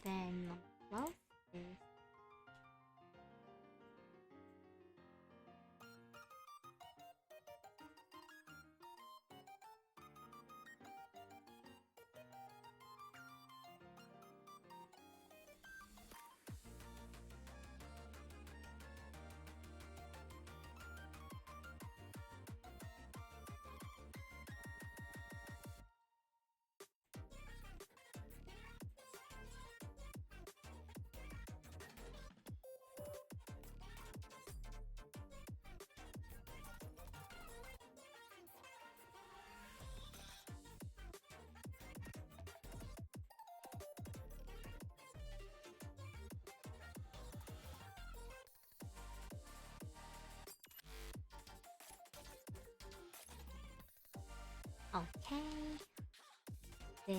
then close this. Okay. There.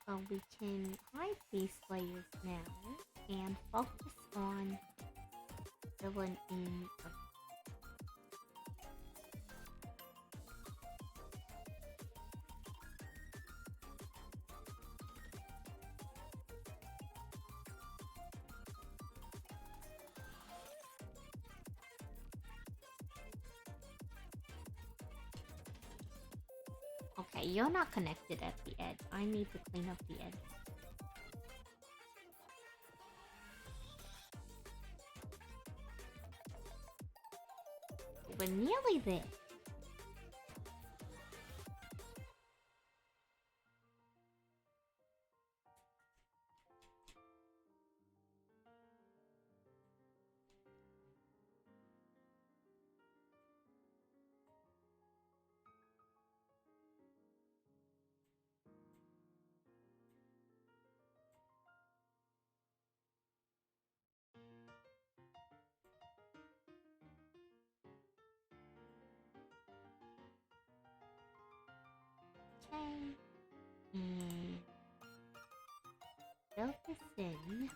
So we can hide these layers now and focus on filling in a Okay, you're not connected at the edge. I need to clean up the edge. We're nearly there. Okay. And fill this in.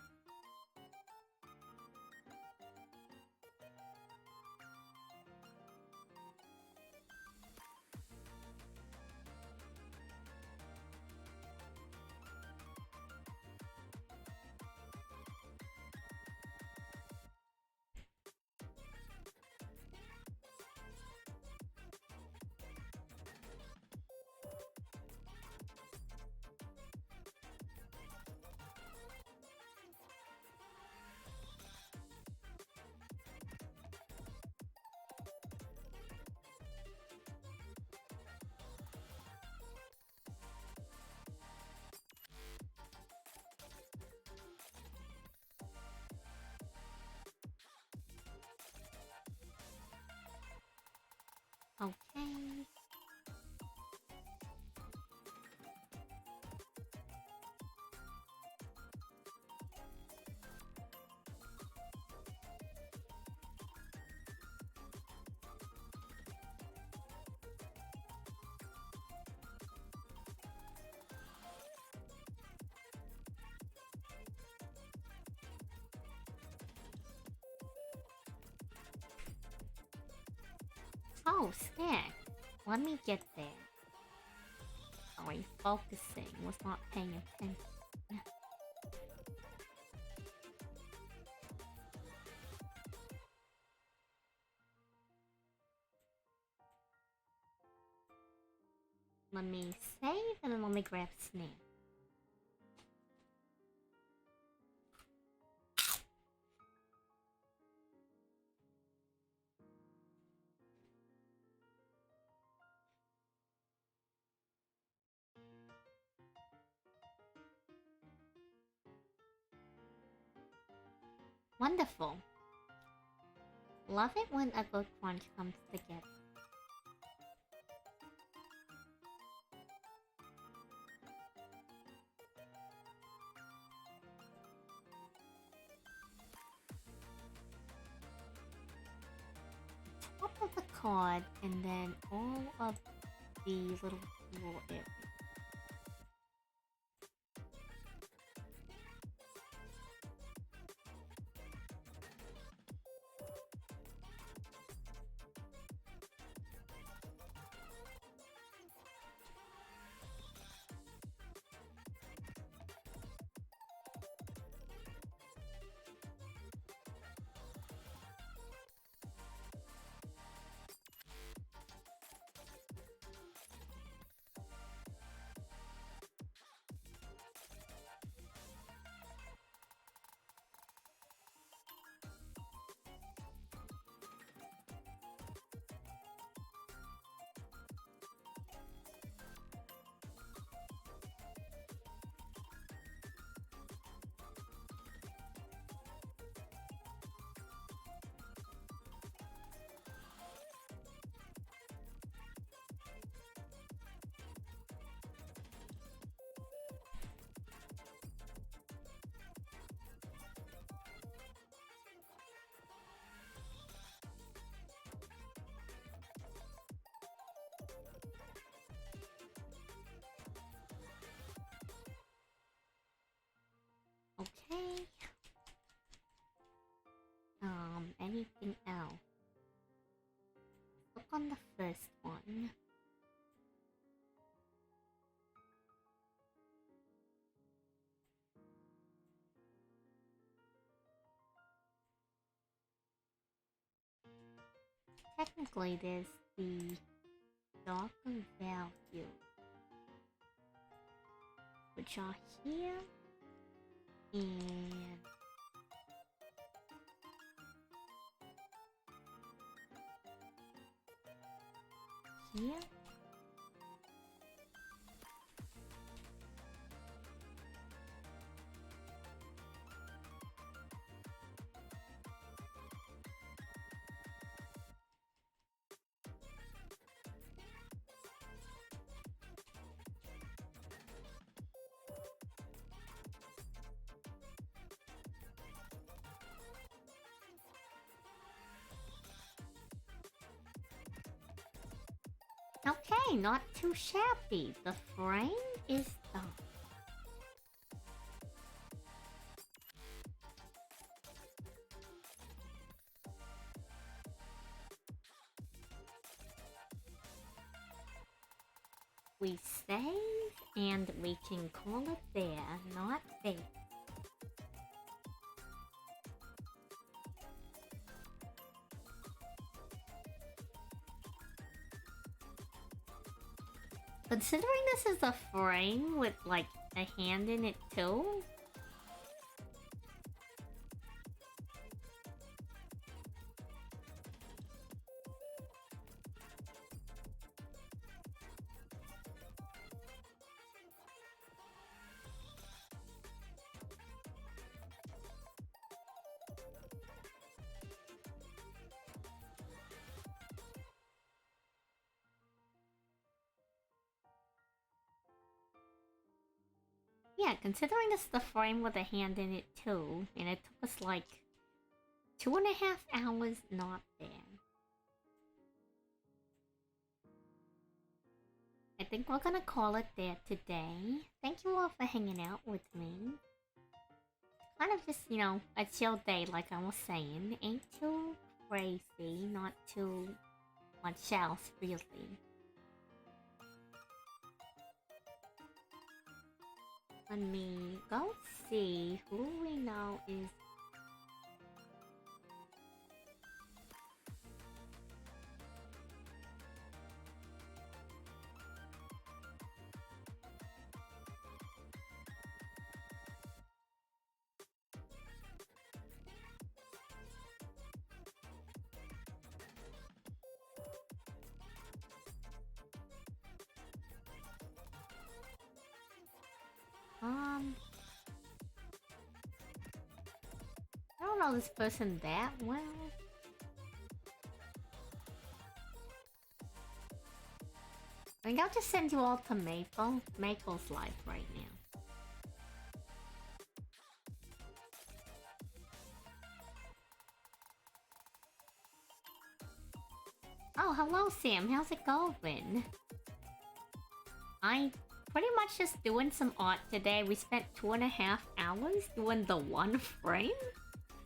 Okay. Oh, snack. Let me get there. Sorry, focusing. Was not paying attention. Let me save and then let me grab snack. Wonderful. Love it when a good crunch comes together. Top of the card and then all of the little areas. Okay. Anything else? Look on the first one. Technically, there's the darker value, which are here and here. Okay, not too shabby. The frame is done. We save and we can call it there, not fake. Considering this is a frame with like a hand in it too. Yeah, considering this is the frame with a hand in it too, and it took us like 2.5 hours, not bad. I think we're gonna call it there today. Thank you all for hanging out with me. Kind of just, you know, a chill day like I was saying. Ain't too crazy, not too much else really. Let me go see who we know is... I don't know this person that well. I think I'll just send you all to Maple. Maple's live right now. Oh, hello Sam, how's it going? I pretty much just doing some art today. We spent 2.5 hours doing the one frame.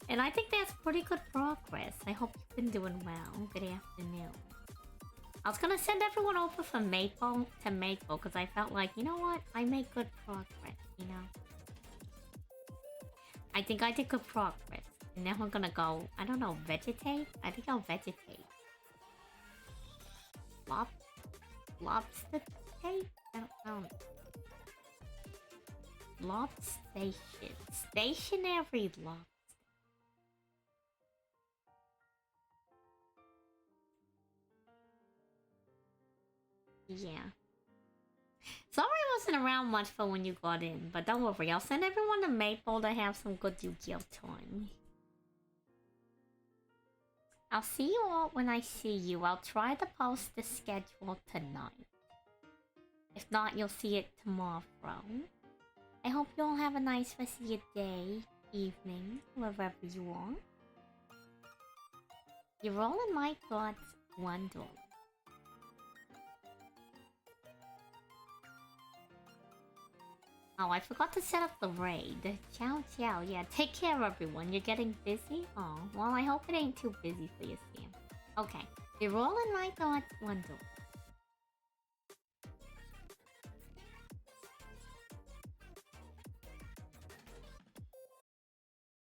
And I think that's pretty good progress. I hope you've been doing well. Good afternoon. I was gonna send everyone over from Maple to Maple because I felt like, you know what? I make good progress, you know? I think I did good progress. And now we're gonna go, I don't know, vegetate? I think I'll vegetate. Lobster tape? I don't know. Lobstation. Stationary lobster. Yeah. Sorry I wasn't around much for when you got in, but don't worry, I'll send everyone to Maple to have some good Yu-Gi-Oh time. I'll see you all when I see you. I'll try to post the schedule tonight. If not, you'll see it tomorrow. I hope you all have a nice rest of your day, evening, wherever you are. You're all in my thoughts, $1. Oh, I forgot to set up the raid. Ciao, ciao. Yeah, take care, everyone. You're getting busy? Oh, well, I hope it ain't too busy for you, Sam. Okay, you're all in my thoughts, $1.